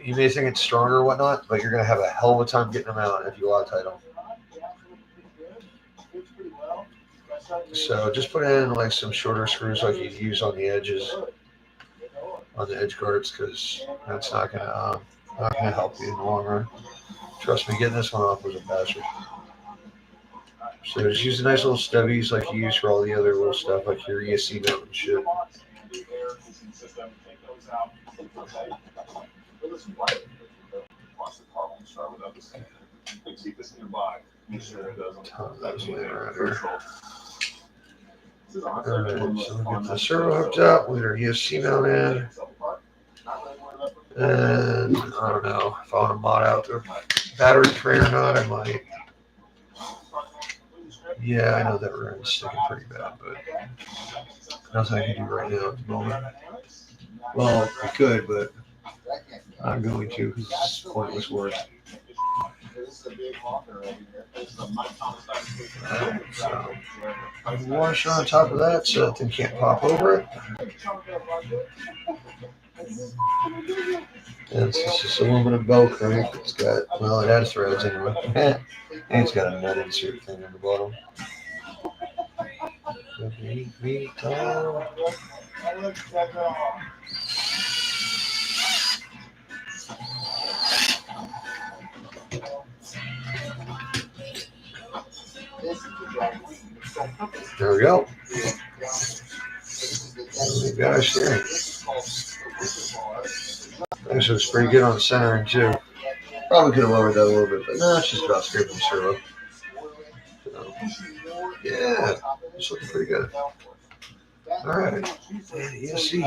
You may think it's stronger or whatnot, but you're going to have a hell of a time getting them out if you Loctite them. So just put in like some shorter screws like you'd use on the edges, on the edge guards, because that's not going to help you in the long run. Trust me, getting this one off was a bastard. So just use the nice little stubbies like you use for all the other little stuff, like your ESC mount and shit. That's laying around here. Alright, so we get the servo hooked up, we get our ESC mount in. And I don't know if I want to mod out the battery tray or not, I might. Yeah, I know that we're sticking pretty bad, but nothing I can do right now at the moment. Well, I could, but I'm not going to because it's pointless work. So, wash on top of that so that thing can't pop over it. And it's just aluminum Velcro. It's got, it has threads anyway. And it's got a nut insert thing on the bottom. There we go. Gosh, dang. Actually, it's pretty good on centering too. Probably could have lowered that a little bit, but no, it's just about scraping the servo. So, yeah, it's looking pretty good. All right, and ESC.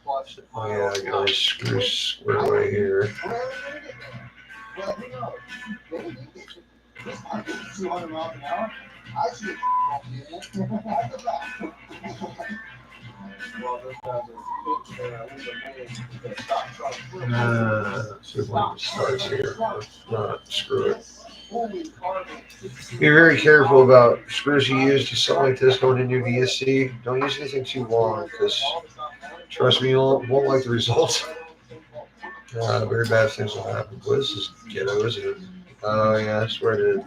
Oh yeah, I got these screws squared away here.
200 miles an hour.
See if one starts here. Screw it. Be very careful about screws you use to something like this going into VSC. Don't use anything too long because trust me, you won't like the results. Very bad things will happen. Boy, this is ghetto, isn't it? Oh yeah, I swear to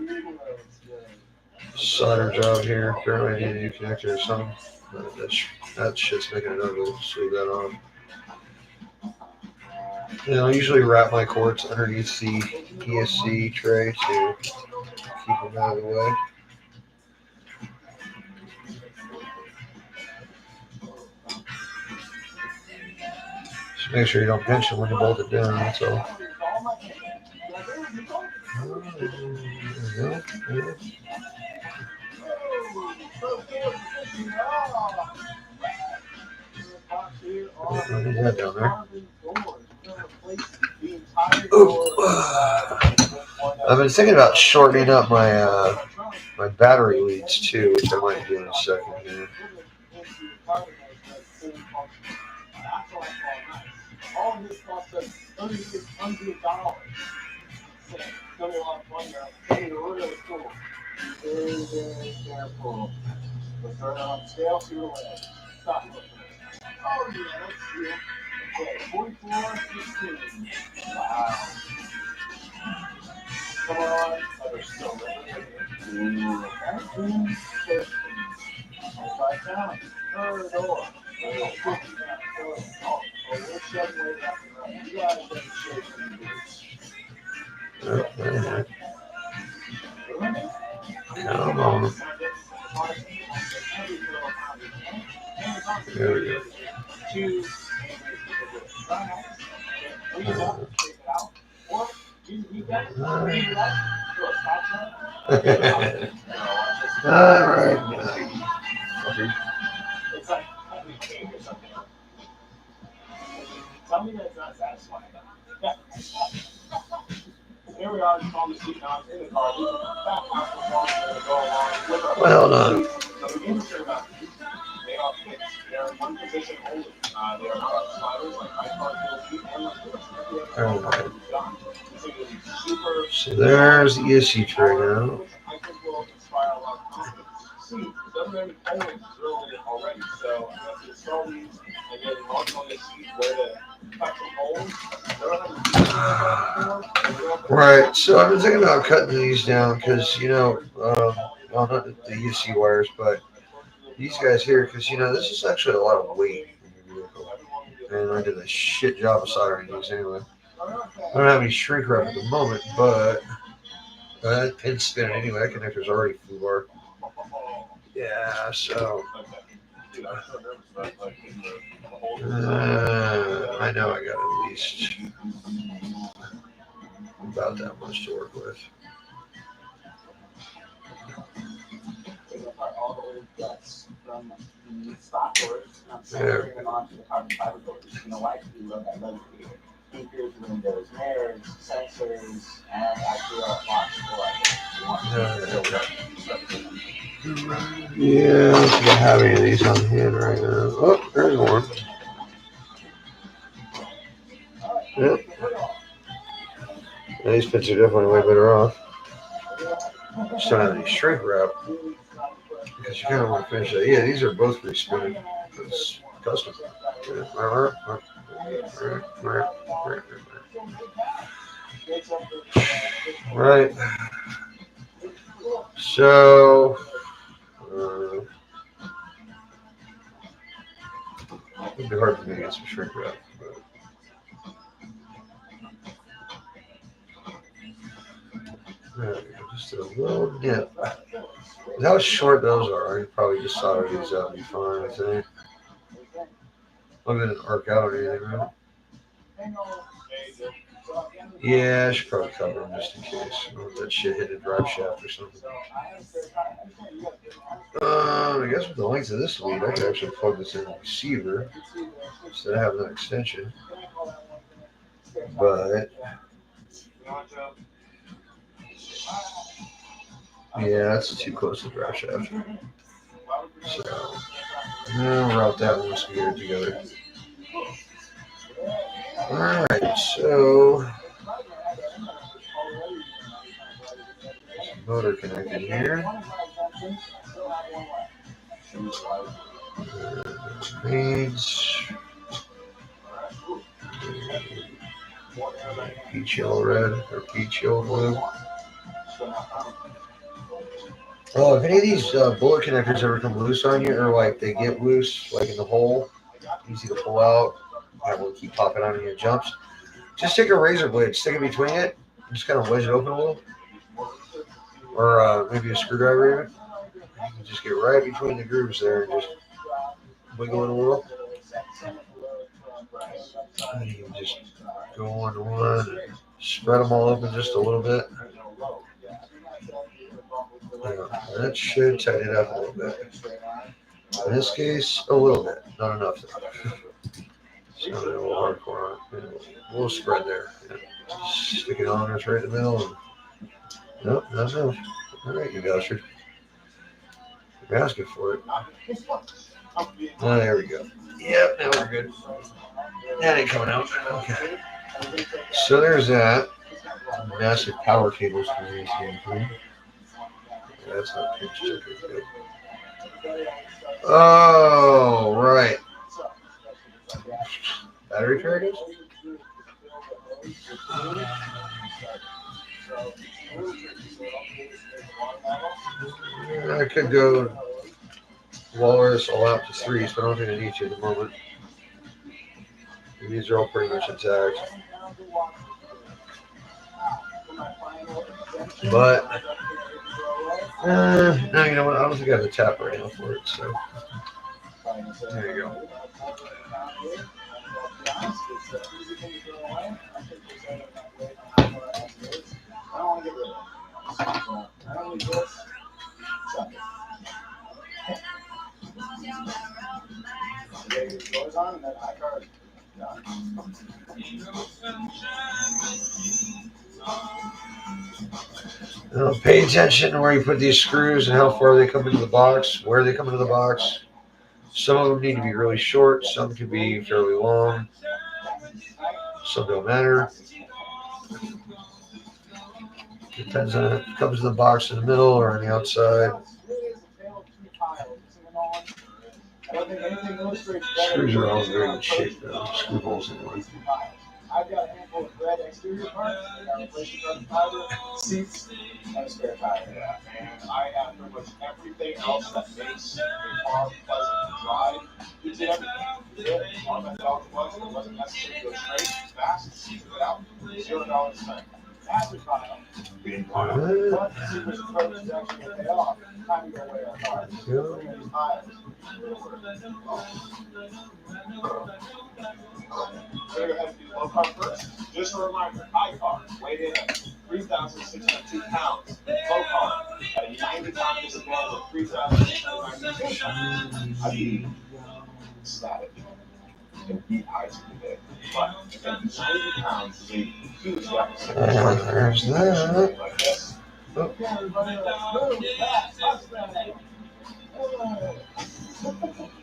solder job here. Apparently I need a new connector or something. That shit's making it ugly. Just leave that on. And I usually wrap my cords underneath the ESC tray to keep them out of the way. Just make sure you don't pinch them when you bolt it down, that's all. There we go. There's that down there. I've been thinking about shortening up my my battery leads too, which I might do in a second here.
All of this cost us $3,600. Very, very careful. Let's throw it on the scale, see what it weighs. Stop. Oh, yeah, let's see it. Okay, 44.16. Wow. Come on. Oh, they're still living. Okay. 25 pounds. Third door. We're shoving way back around. You guys have to shave some boots.
Come on. There we go. All right.
Tell me that's not satisfying. Here we are, on the seat now, in the car.
Well done.
So the industry about these, they are fixed. They're in one position only. They are not sliders like high car feet and like this.
So there's the ESC tray now.
I think will inspire a lot of confidence. See, it doesn't have any coins really already, so I have to install these and then mark on this seat where to cut the holes.
Right, so I've been thinking about cutting these down because, well, not the ESC wires, but these guys here, because, this is actually a lot of weight in your vehicle. And I did a shit job of soldering these anyway. I don't have any shrink wrap at the moment, but that pin's spinning anyway. That connector's already foobar. Yeah, so I know I got at least about that much to work with. There.
Windows, mirrors, sensors, and actually
Yeah, I don't have any of these on hand right now. Oh, there's one. Yep. Yeah, these pins are definitely way better off. Just don't have any shrink wrap because you kind of want to finish that. Yeah, these are both respinning. It's custom. Right. So, it'd be hard for me to get some shrink wrap. There we go. Just Just a little dip. How short those are, you probably just solder these out and be fine, I think. Look at it arc out or anything, right? Yeah, I should probably cover them just in case. That shit hit a drive shaft or something. I guess with the length of this lead, I could actually plug this in the receiver instead of having an extension. But yeah, that's too close to the drive shaft. So I'll route that once we get it together. Alright, so motor connected here. Leads. Peach yellow red or peach yellow blue. Oh, if any of these bullet connectors ever come loose on you, or like they get loose, like in the hole, easy to pull out, and will keep popping out of your jumps, just take a razor blade, stick it between it, and just kind of wedge it open a little, or maybe a screwdriver even. You can just get right between the grooves there and just wiggle it a little. And you can just go one to one, and spread them all open just a little bit. Yeah, that should tighten it up a little bit. In this case, a little bit, not enough. It's not a little hardcore on it. A little spread there. Yeah. Stick it on, it's right in the middle. And, nope, not enough. All right, you bastard. You're asking for it. Oh, there we go. Yep, now we're good. That ain't coming out. Okay. So there's that. Massive power cables for these things. That's not pinch checker. Oh, right. Battery tray? I could go walrus all out to threes, but I don't think I need to at the moment. These are all pretty much intact. But no, you know what? I don't think I have the tap right now for it. So there you go. Now, pay attention to where you put these screws and how far they come into the box, where they come into the box. Some of them need to be really short, some can be fairly long, some don't matter. Depends on if it comes in the box in the middle or on the outside. Screws are all in very good shape though. Screw holes anyway. I've got a handful of red exterior parts. I got replacement carbon fiber, seats, and a spare tire. And I have pretty much everything else that makes a car pleasant to drive. You did everything. You did it. All my dog was. It wasn't necessary to go straight, fast, keep it out. $0 spent. After trial, we didn't want to. But the secret approach is actually going to pay off. Time to go away our cars. These piles. So you're going to have to do low carb first. Just a reminder, high carb, weighed in at 3,602 pounds. Low carb, at a 90 pound disadvantage of 3,692 pounds. I'd be ecstatic and beat heights today. But at 90 pounds is a huge deficit. There's that. Like this. Oh.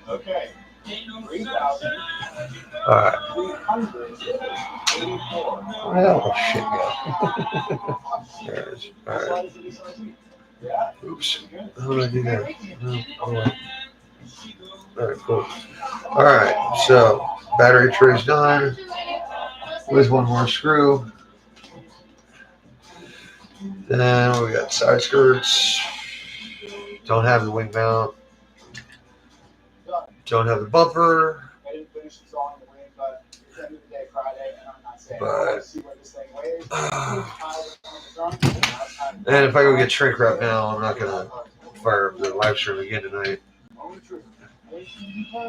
Okay. 3,000. All right. Oh, shit, yeah. There it is. All right. Oops. How did I do that? No. All right. All right, cool. All right, so battery tray's done with one more screw. Then we got side skirts. Don't have the wing mount. Don't have the bumper. I didn't finish installing the wing, but it's the end of the day Friday, and I'm not But and if I go get shrink wrap now, I'm not gonna fire up the live stream again tonight.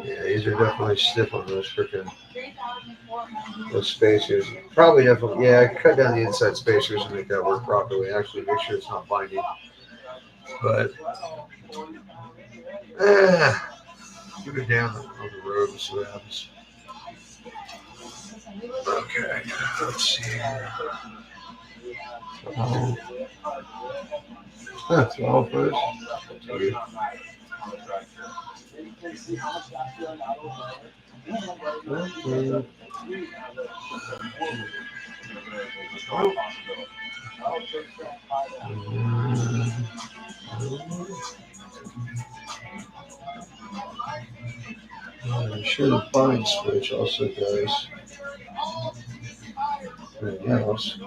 Yeah, these are definitely stiff on those freaking those spacers. Probably definitely, yeah. I can cut down the inside spacers and make that work properly. Actually, make sure it's not binding. But keep it down on the road and see what happens. Okay, let's see here. That's all first. Okay. I'm sure the bind switch also does everything else.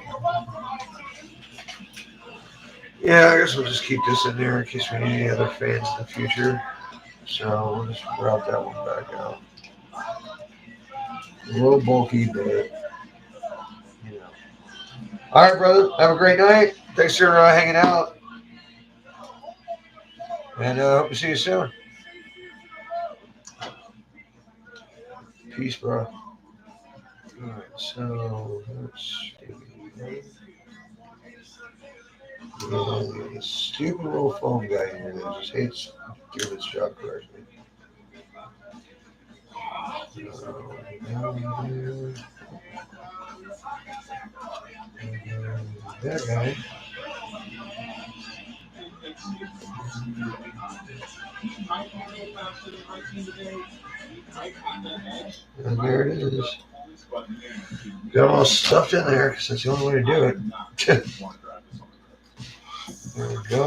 Yeah, I guess we'll just keep this in there in case we need any other fans in the future. So we'll just route that one back out. A little bulky, but you know. All right, brother. Have a great night. Thanks for hanging out. And hope to see you soon. Peace, bro. Alright, so let's see. The stupid little phone guy here that just hates doing his job correctly. That guy. And there it is. Got them all stuffed in there because that's the only way to do it. There we go.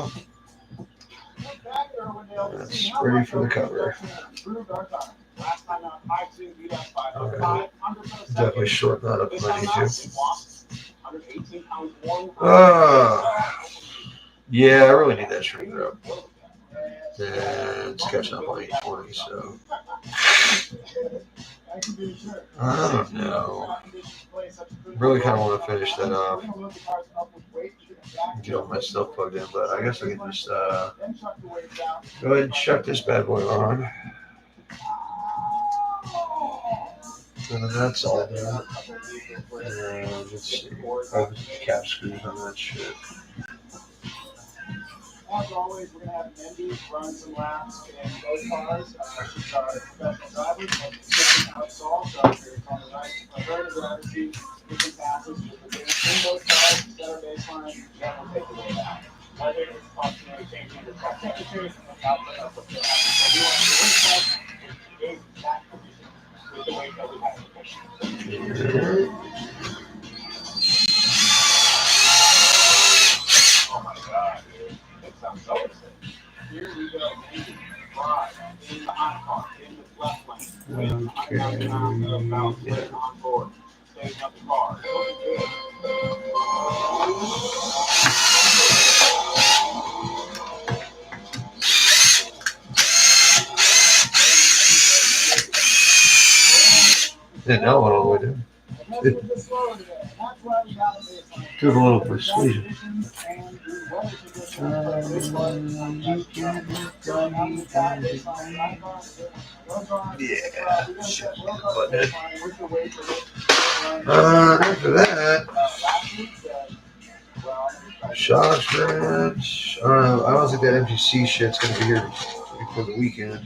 That's ready for the cover. Right. Definitely shorten that up if I need to. Yeah, I really need that shrink wrap. And it's catching up on 820, so. I don't know. Really kind of want to finish that off. Get all my stuff plugged in, but I guess I can just go ahead and shut this bad boy on. And then that's all done. And let's see. Oh, cap screws on that shit.
As always, we're going to have Mendy run some laps in those cars. She's our professional driver, but she's how it's all. So if you're on the right, her to drive seat, we can pass us. If we're in those cars, set our baseline, then we'll take the way down. I think it's possible changing the track temperatures and the output of the fuel. So we want to race that in that condition with the weight that we have. Oh my God. Here we go. Drive in the hot car, in the left lane. Okay. On board. Staying up the car.
Didn't know what all the way down. Took a little persuasion. Yeah. After that, shock strips. I don't think that MGC shit's gonna be here before the weekend.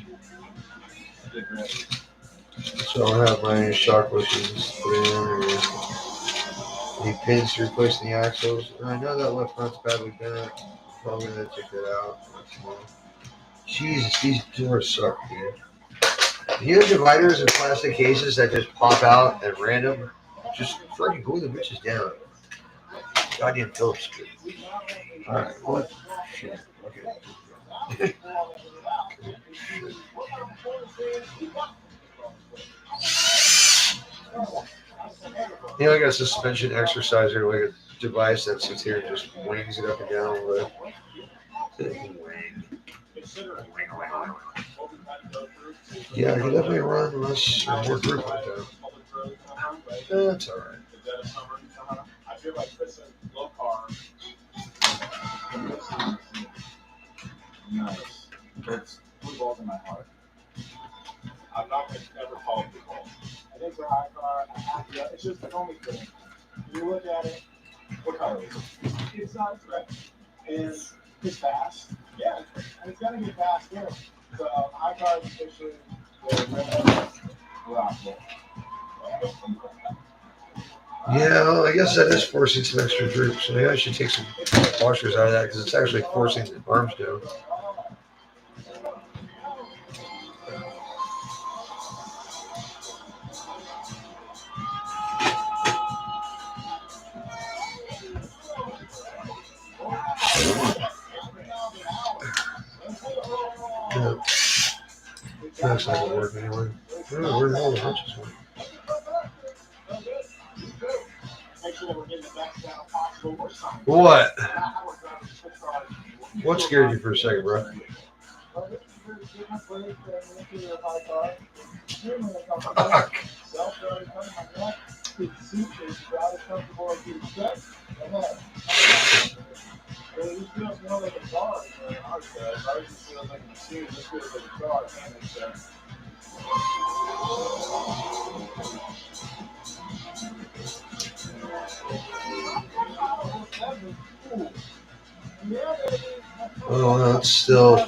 So I'll have my shock bushings put in. Any pins to replace the axles. And I know that left front's badly bent. Probably gonna take that out. Jesus, these doors suck, dude. You have dividers in plastic cases that just pop out at random. Just freaking glue the bitches down. Goddamn Phillips screw. Alright, what? Shit. Okay. You know, I got a suspension exerciser, like a device that sits here and just wings it up and down a little bit. Yeah, I can definitely run less or more group like that. That's alright.
Nice. It's blue balls in my heart. I'm not going to ever call it blue balls. I think the high car, yeah, it's just a homie thing. You look at it, what color is it? It's not red. And it's fast. Yeah, and it's going to get fast too. So high car is officially the red rock.
Yeah, well, I guess that is forcing some extra droop. So maybe I should take some washers out of that because it's actually forcing the arms down. Yeah. That's not gonna work anyway. Oh, where the hell the hunches went? What? What scared you for a second, bro? Oh, no, it's still.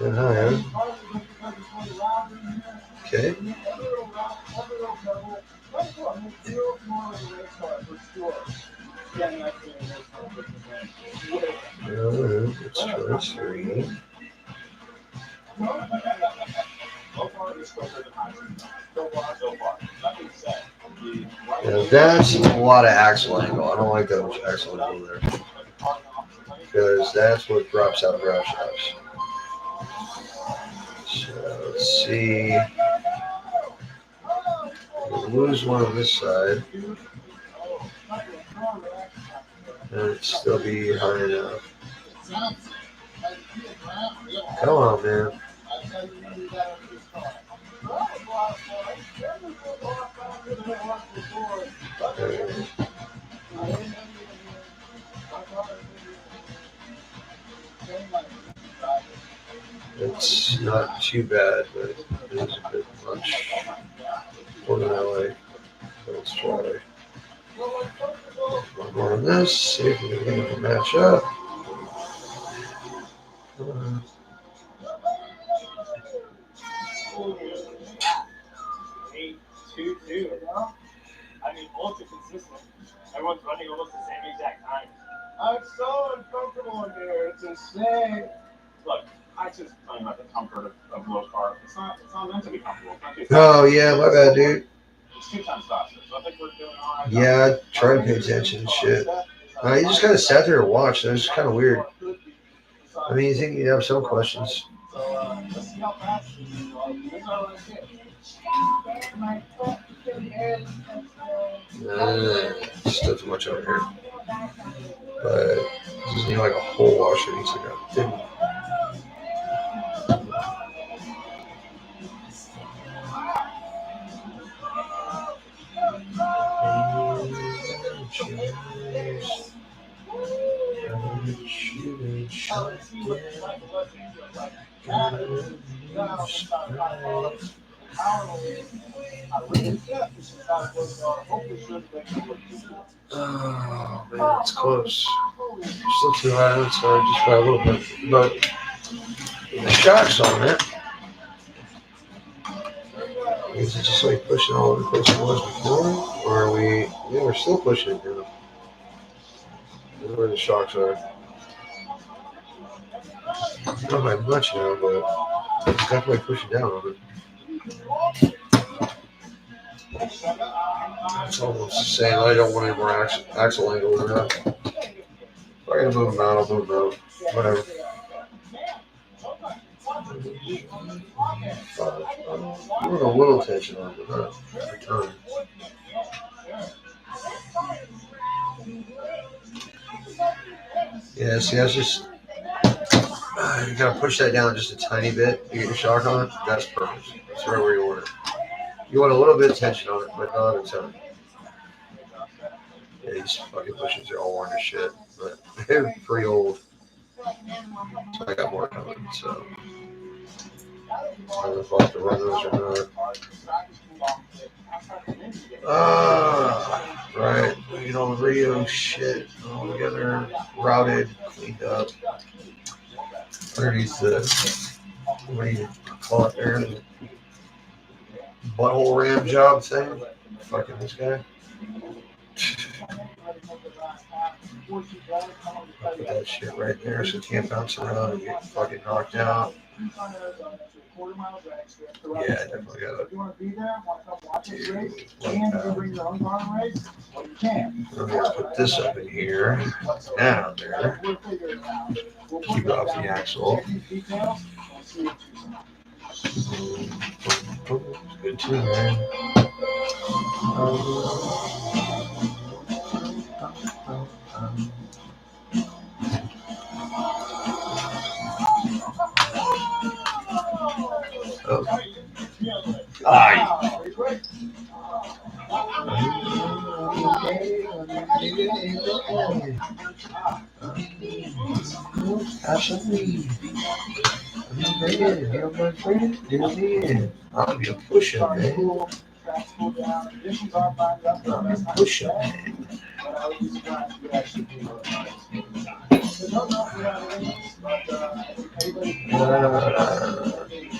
Yeah, okay. Let's try 3. Yeah, that's a lot of axle angle. I don't like that much axle angle there. Because that's what drops out of grass shafts. So let's see. We'll lose one on this side. And it'd still be high enough. Come on, man. Okay. It's not too bad, but it is a bit much. More than I like. So let's try one more on this. See if we can match up.
8-2-2. I mean, ultra consistent. Everyone's running almost the same exact time. I'm so uncomfortable in here. It's insane. Look, I just talking about the comfort of low carb. It's not meant to be comfortable.
Oh, yeah, my bad, dude.
It's 2 times faster. So I think we're doing all right.
Yeah, I try to pay attention and shit. You just kind of sat there and watched. It was kind of weird. I mean, you think you'd have some questions.
So let's see how fast this our last hit.
Still too much over here. But this is like a whole washer needs to go. Oh man, it's close. Still too high, so just by a little bit. But the shock's on it. Is it just like pushing all over the place it was before? Or are we? Yeah, we're still pushing it down. This is where the shocks are. Not by much now, but it's definitely pushing down on it. It's almost the same. I don't want any more axle angle than that. If I can move them out, I'll move them out. Whatever. I want a little tension on it, but not a ton. Yeah, see, that's just. You gotta push that down just a tiny bit to get your shock on it. That's perfect. That's right where you want it. You want a little bit of tension on it, but not a ton. Yeah, these fucking bushes are all worn to shit, but they're pretty old. So I got more coming. So I don't know if I'll have to run those or not. Right. We get all the radio shit all together, routed, cleaned up. Underneath the, what do you call it there? The butthole ram job thing. Fucking this guy. I'll put that shit right there so it can't bounce around and get fucking knocked out. Yeah, I definitely got it. I'm gonna put this up in here, down there. Keep it off the axle. It's good too, man. Oh. Aye. Absolutely. You're my friend. I'll be a pusher, man. I'm a pusher, man.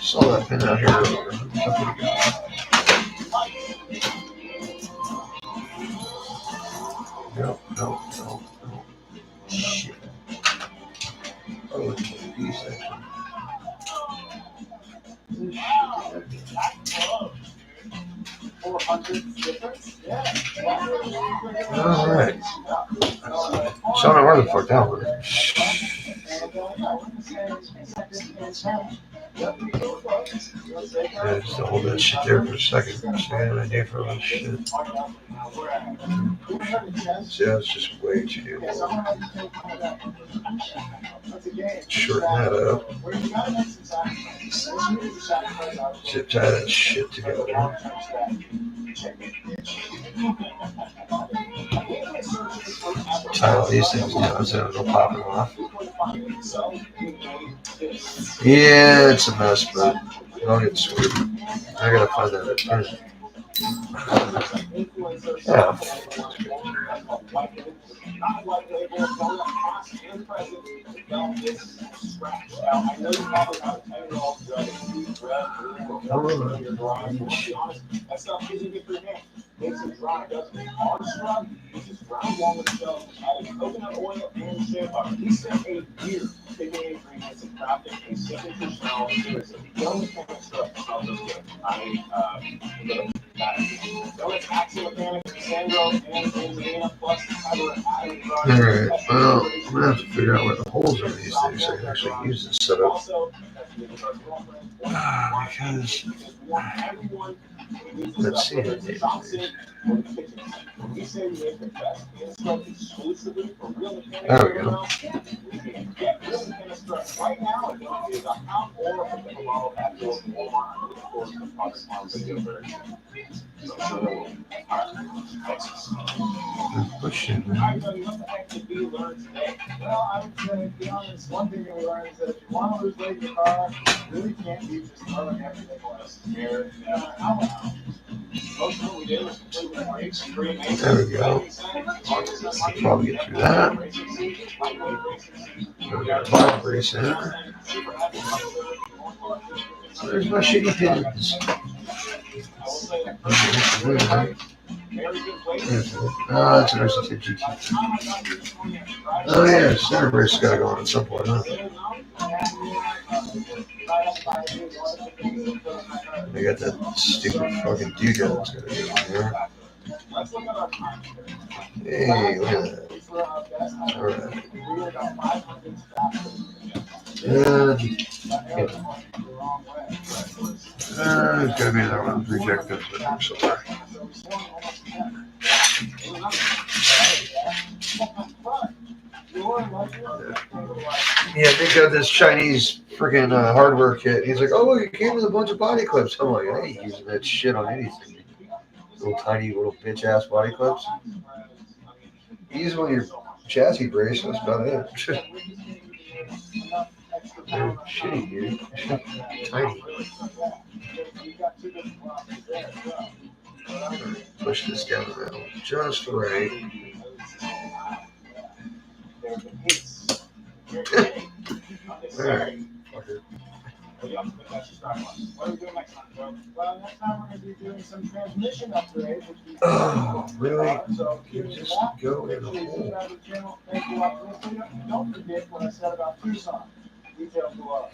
Saw that pin out here earlier. No. Shit. Oh, it's a B section. Alright. So I don't know where the fuck that was. Yeah, just to hold that shit there for a second. So I had an idea for all this shit. See, that's just way too long. Shorten that up. Zip tie that shit together. Tie all these things down so it'll pop them off. Yeah, it's a mess, but I'll get sweet. I gotta find that pin. Yeah. Alright, well, I'm gonna have to figure out where the holes are in these things so I can actually use this setup. Because let's see it. There we go. Push it, man.
Well, I would say, to be honest, one thing that we learned is that if you want to lose weight in your car, you really can't be just throwing everything less. Most of what we did was completely free.
There we go. I'll probably get through that. We got a bottom brace in. There's my shitty pins. Oh, that's an RC GT. Oh yeah, center brace has got to go on at some point, huh? I got that stupid fucking doodah that's got to go on there. Hey, look at that. Alright. There's got to be another one. Reject this, but I'm sorry. Yeah, they got this Chinese freaking hardware kit. He's like, oh, look, it came with a bunch of body clips. I'm like, I ain't using that shit on anything. Little tiny little bitch ass body clips. Use one of your chassis brace. That's about it. They're shitty, dude. Tiny. Push this down the middle just right. Alright.
What are we doing next time, Joe? Well, next time we're going to be doing some transmission upgrades.
Oh, really?
So
You just go in the hole.
Thank you, optimistic. Don't forget what I said about Tucson. Details below.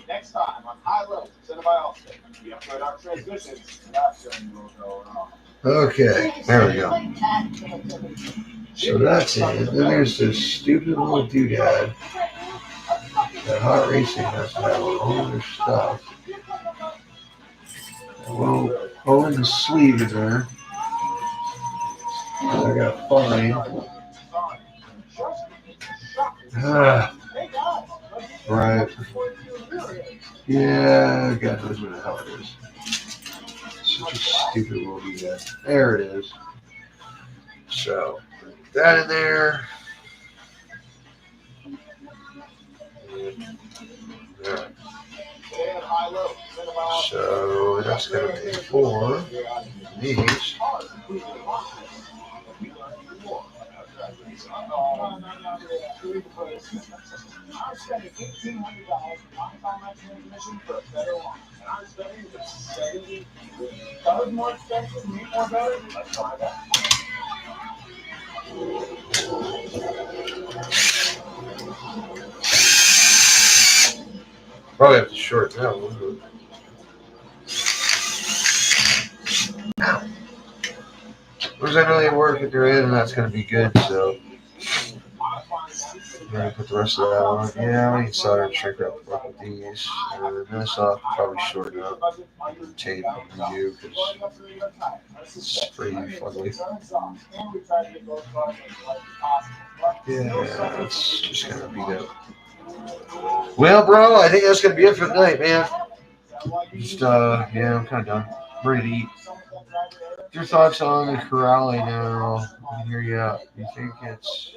Next time on High Level, presented by Allstate, we upgrade our transmissions. That's when we'll go wrong.
Okay, there we go. So that's it. Then there's this stupid little doodad. That hot racing has to have all their stuff. Well, pulling the sleeve in there. I gotta find. Right. Yeah, God knows where the hell it is. Such a stupid little doodad. There it is. So, that in there. Yeah. So that's gonna be for these.
I'm spending $1,800 buying my transmission for a better one. And I'm spending $70 more expensive, need more better. Let's try that.
Probably have to shorten that one. Ow. Whereas I know they work at their end, and that's going to be good, so. I'm going to put the rest of that on. Yeah, I need solder and shrink wrap with these. And this I'll probably shorten up the tape and redo because it's pretty ugly. Yeah, it's just going to be that. Well, bro, I think that's going to be it for the night, man. Just, yeah, I'm kind of done. I'm ready to eat. Your thoughts on the Corrale now? I hear you out. You think it's...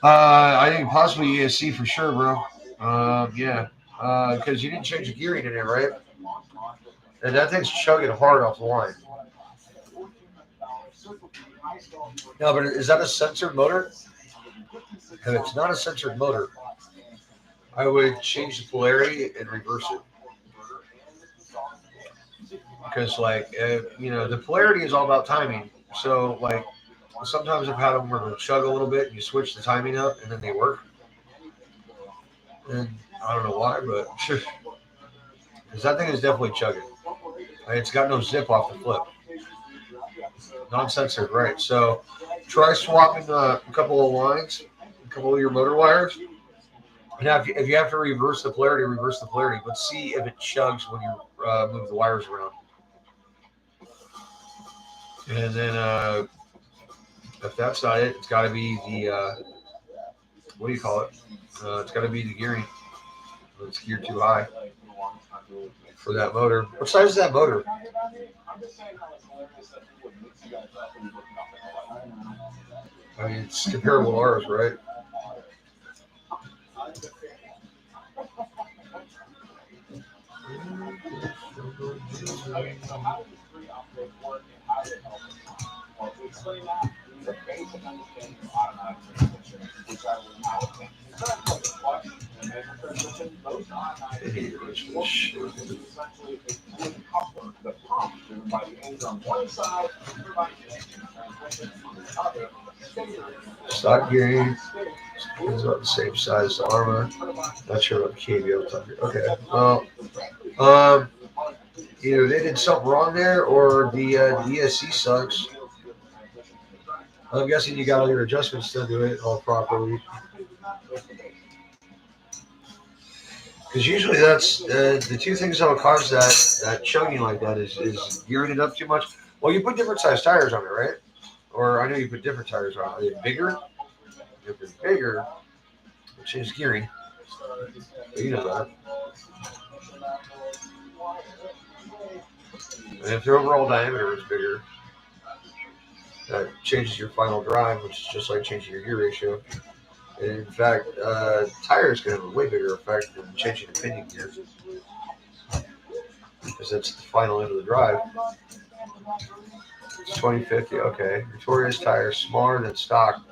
I think possibly ESC for sure, bro. Yeah. Because you didn't change the gearing in it, right? And that thing's chugging hard off the line. No, but is that a censored motor? If it's not a censored motor, I would change the polarity and reverse it. Because, like, the polarity is all about timing. So, like, sometimes I've had them where they'll chug a little bit and you switch the timing up and then they work. And I don't know why, but because that thing is definitely chugging. It's got no zip off the flip. Non-censored, right? So try swapping a couple of lines, a couple of your motor wires. Now, if you have to reverse the polarity, reverse the polarity. But see if it chugs when you move the wires around. And then if that's not it, it's got to be the what do you call it? It's got to be the gearing. It's geared too high for that motor. What size is that motor? I mean, it's comparable to ours, right? Stock gearing is about the same size as the arrma. Not sure what KVO talking. Okay, well, either they did something wrong there, or the ESC sucks. I'm guessing you got all your adjustments done to it all properly. Because usually that's the two things that will cause that chugging like that is gearing it up too much. Well, you put different size tires on it, right? Or I know you put different tires on it. Are they bigger? If they're bigger, it changes gearing. You know that. And if their overall diameter is bigger, that changes your final drive, which is just like changing your gear ratio. In fact, tires can have a way bigger effect than changing the pinion gear because that's the final end of the drive. It's 2050. Okay, notorious tires smaller than stock.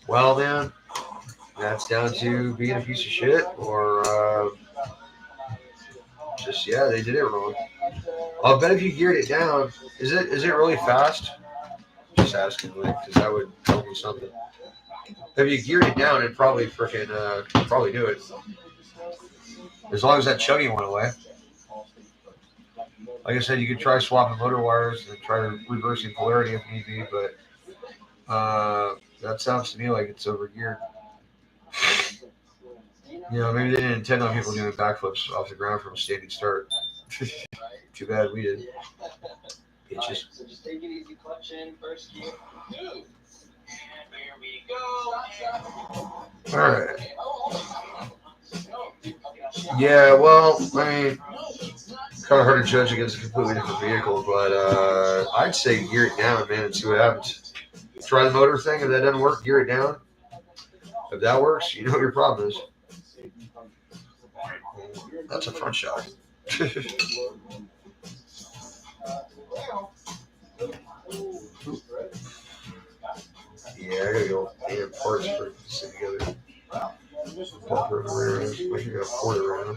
Well, man, that's down to being a piece of shit or just they did it wrong. I'll bet if you geared it down, is it really fast? Just asking, because that would tell me something. If you geared it down, it'd probably probably do it. As long as that chugging went away. Like I said, you could try swapping motor wires and try reversing polarity if need be, but that sounds to me like it's overgeared. Maybe they didn't intend on people doing backflips off the ground from a standing start. Too bad we did. Bitches.
So just take it easy, clutch in, first gear. Two. And here we go.
All right. Yeah, well, I mean, kind of hard to judge against a completely different vehicle, but I'd say gear it down, man, and see what happens. Try the motor thing. If that doesn't work, gear it down. If that works, you know what your problem is. That's a front shock. Yeah, I gotta go damn parts for this thing together. Bumper in the rear end. Wish you got a quarter around.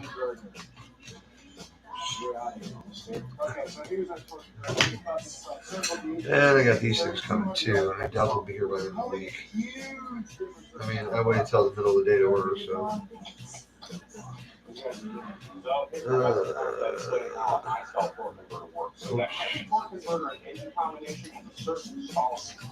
And I got these things coming too, and I doubt they'll be here by the end of the week. I mean, I waited until the middle of the day to order, so.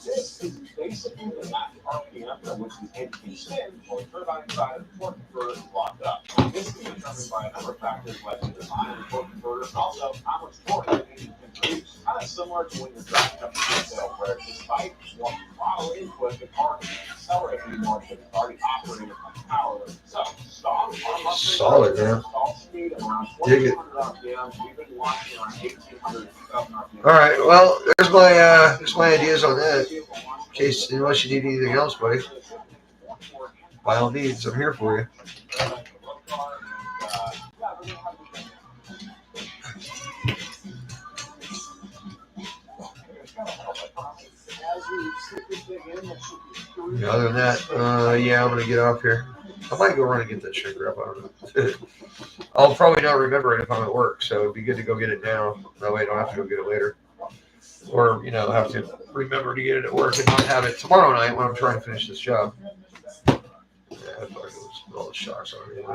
This is basically the max RPM at which the engine can spin while the turbine side of the torque converter is locked up. This is determined by a number of factors like the design of the torque converter and also how much torque the engine can produce. Kind of similar to when you're driving up the hill, where despite more throttle input, the car can accelerate anymore because it's already operating on power. So,
solid, man.
Speed of around
Dig it.
2,200 RPM. We've been launching around 1,800 to 2,000 RPM.
All right, well, there's my ideas on that. In case, unless you need anything else, buddy, by all means, I'm here for you. Other than that, I'm gonna get off here. I might go run and get that shrink wrap. I don't know. I'll probably not remember it if I'm at work, so it'd be good to go get it now. That way I don't have to go get it later. Or, have to remember to get it at work and not have it tomorrow night when I'm trying to finish this job. Yeah, I thought it was all the shocks on it.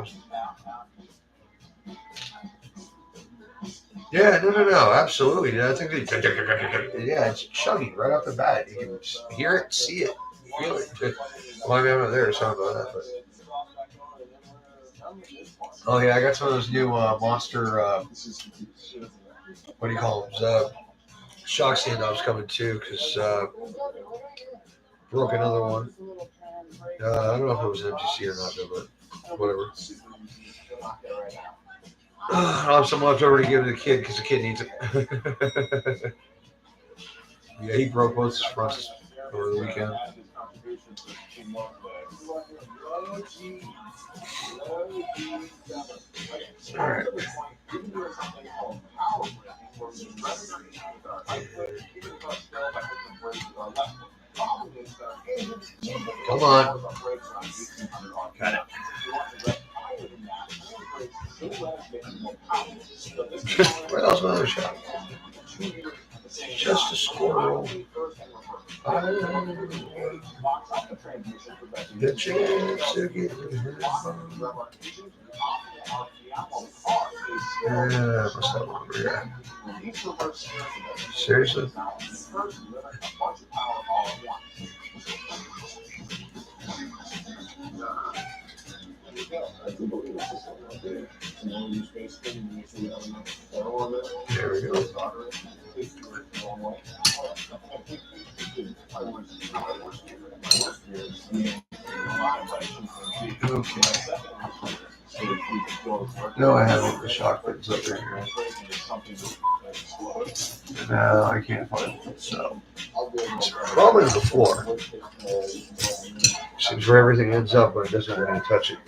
Yeah, no, absolutely. I think it's chugging right off the bat. You can hear it, see it, feel it. Well, I mean, I'm not there, sorry about that. But. Oh, yeah, I got some of those new Monster, what do you call them? Shock standoffs coming too, because broke another one. I don't know if it was an MTC or not, though, but whatever. I'll have some left over to give to the kid because the kid needs it. Yeah, he broke both his fronts over the weekend. All right. Come on. Got it. Where else another shot? Just a squirrel. The chance to get what's that one over here? Seriously? There we go. Okay. No, I haven't. The shock button's up there. No, I can't find it. So it's probably the floor. Seems where everything ends up when it doesn't really touch it.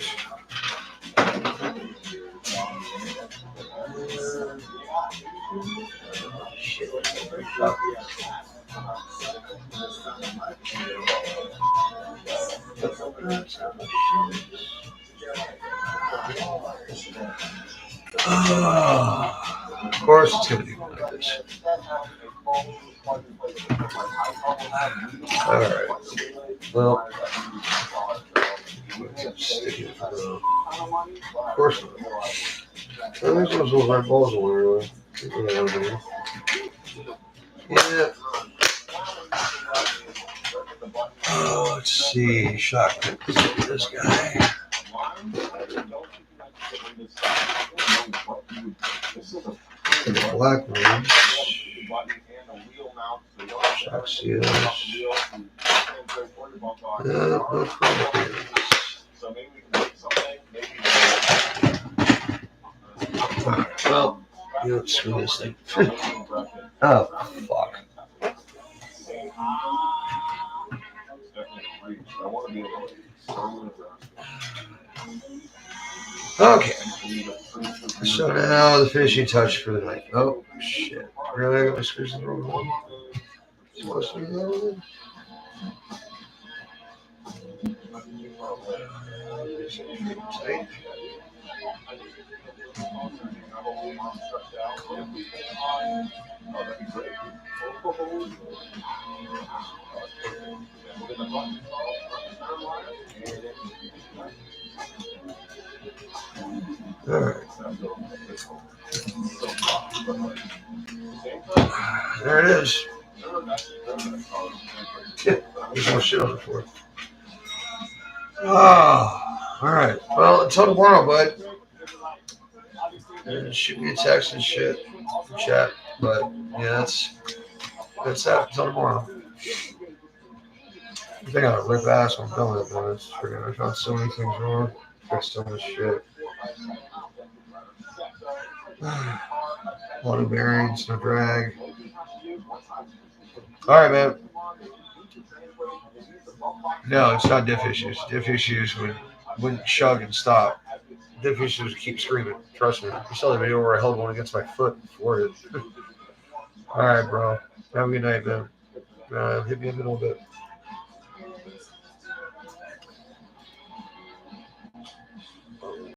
Of course, it's going to be like this. All right. Well, stick it. Of course not. There's those little red balls in there. Yeah. Oh, let's see. Shotgun. This guy. The black ones. Shock seals. No problem. Well, you don't screw this thing. Oh, fuck. Okay. So now the finishing touch for the night. Oh, shit. Really? I got my screws in the wrong one? Supposed to be that one? Tight. All right. There it is. Yeah, there's more shit on the floor. Oh, all right. Well, until tomorrow, bud. Shoot me a text and shit, chat. But yeah, that's that. Until tomorrow. I think I got a rip ass when I'm done with it, man. It's freaking. I found so many things wrong. Fixed so much shit. A lot of bearings, no drag. All right, man. No, it's not diff issues. Diff issues wouldn't chug and stop. Diff issues keep screaming. Trust me. You saw the video where I held one against my foot before it. All right, bro. Have a good night, man. Hit me up in a little bit.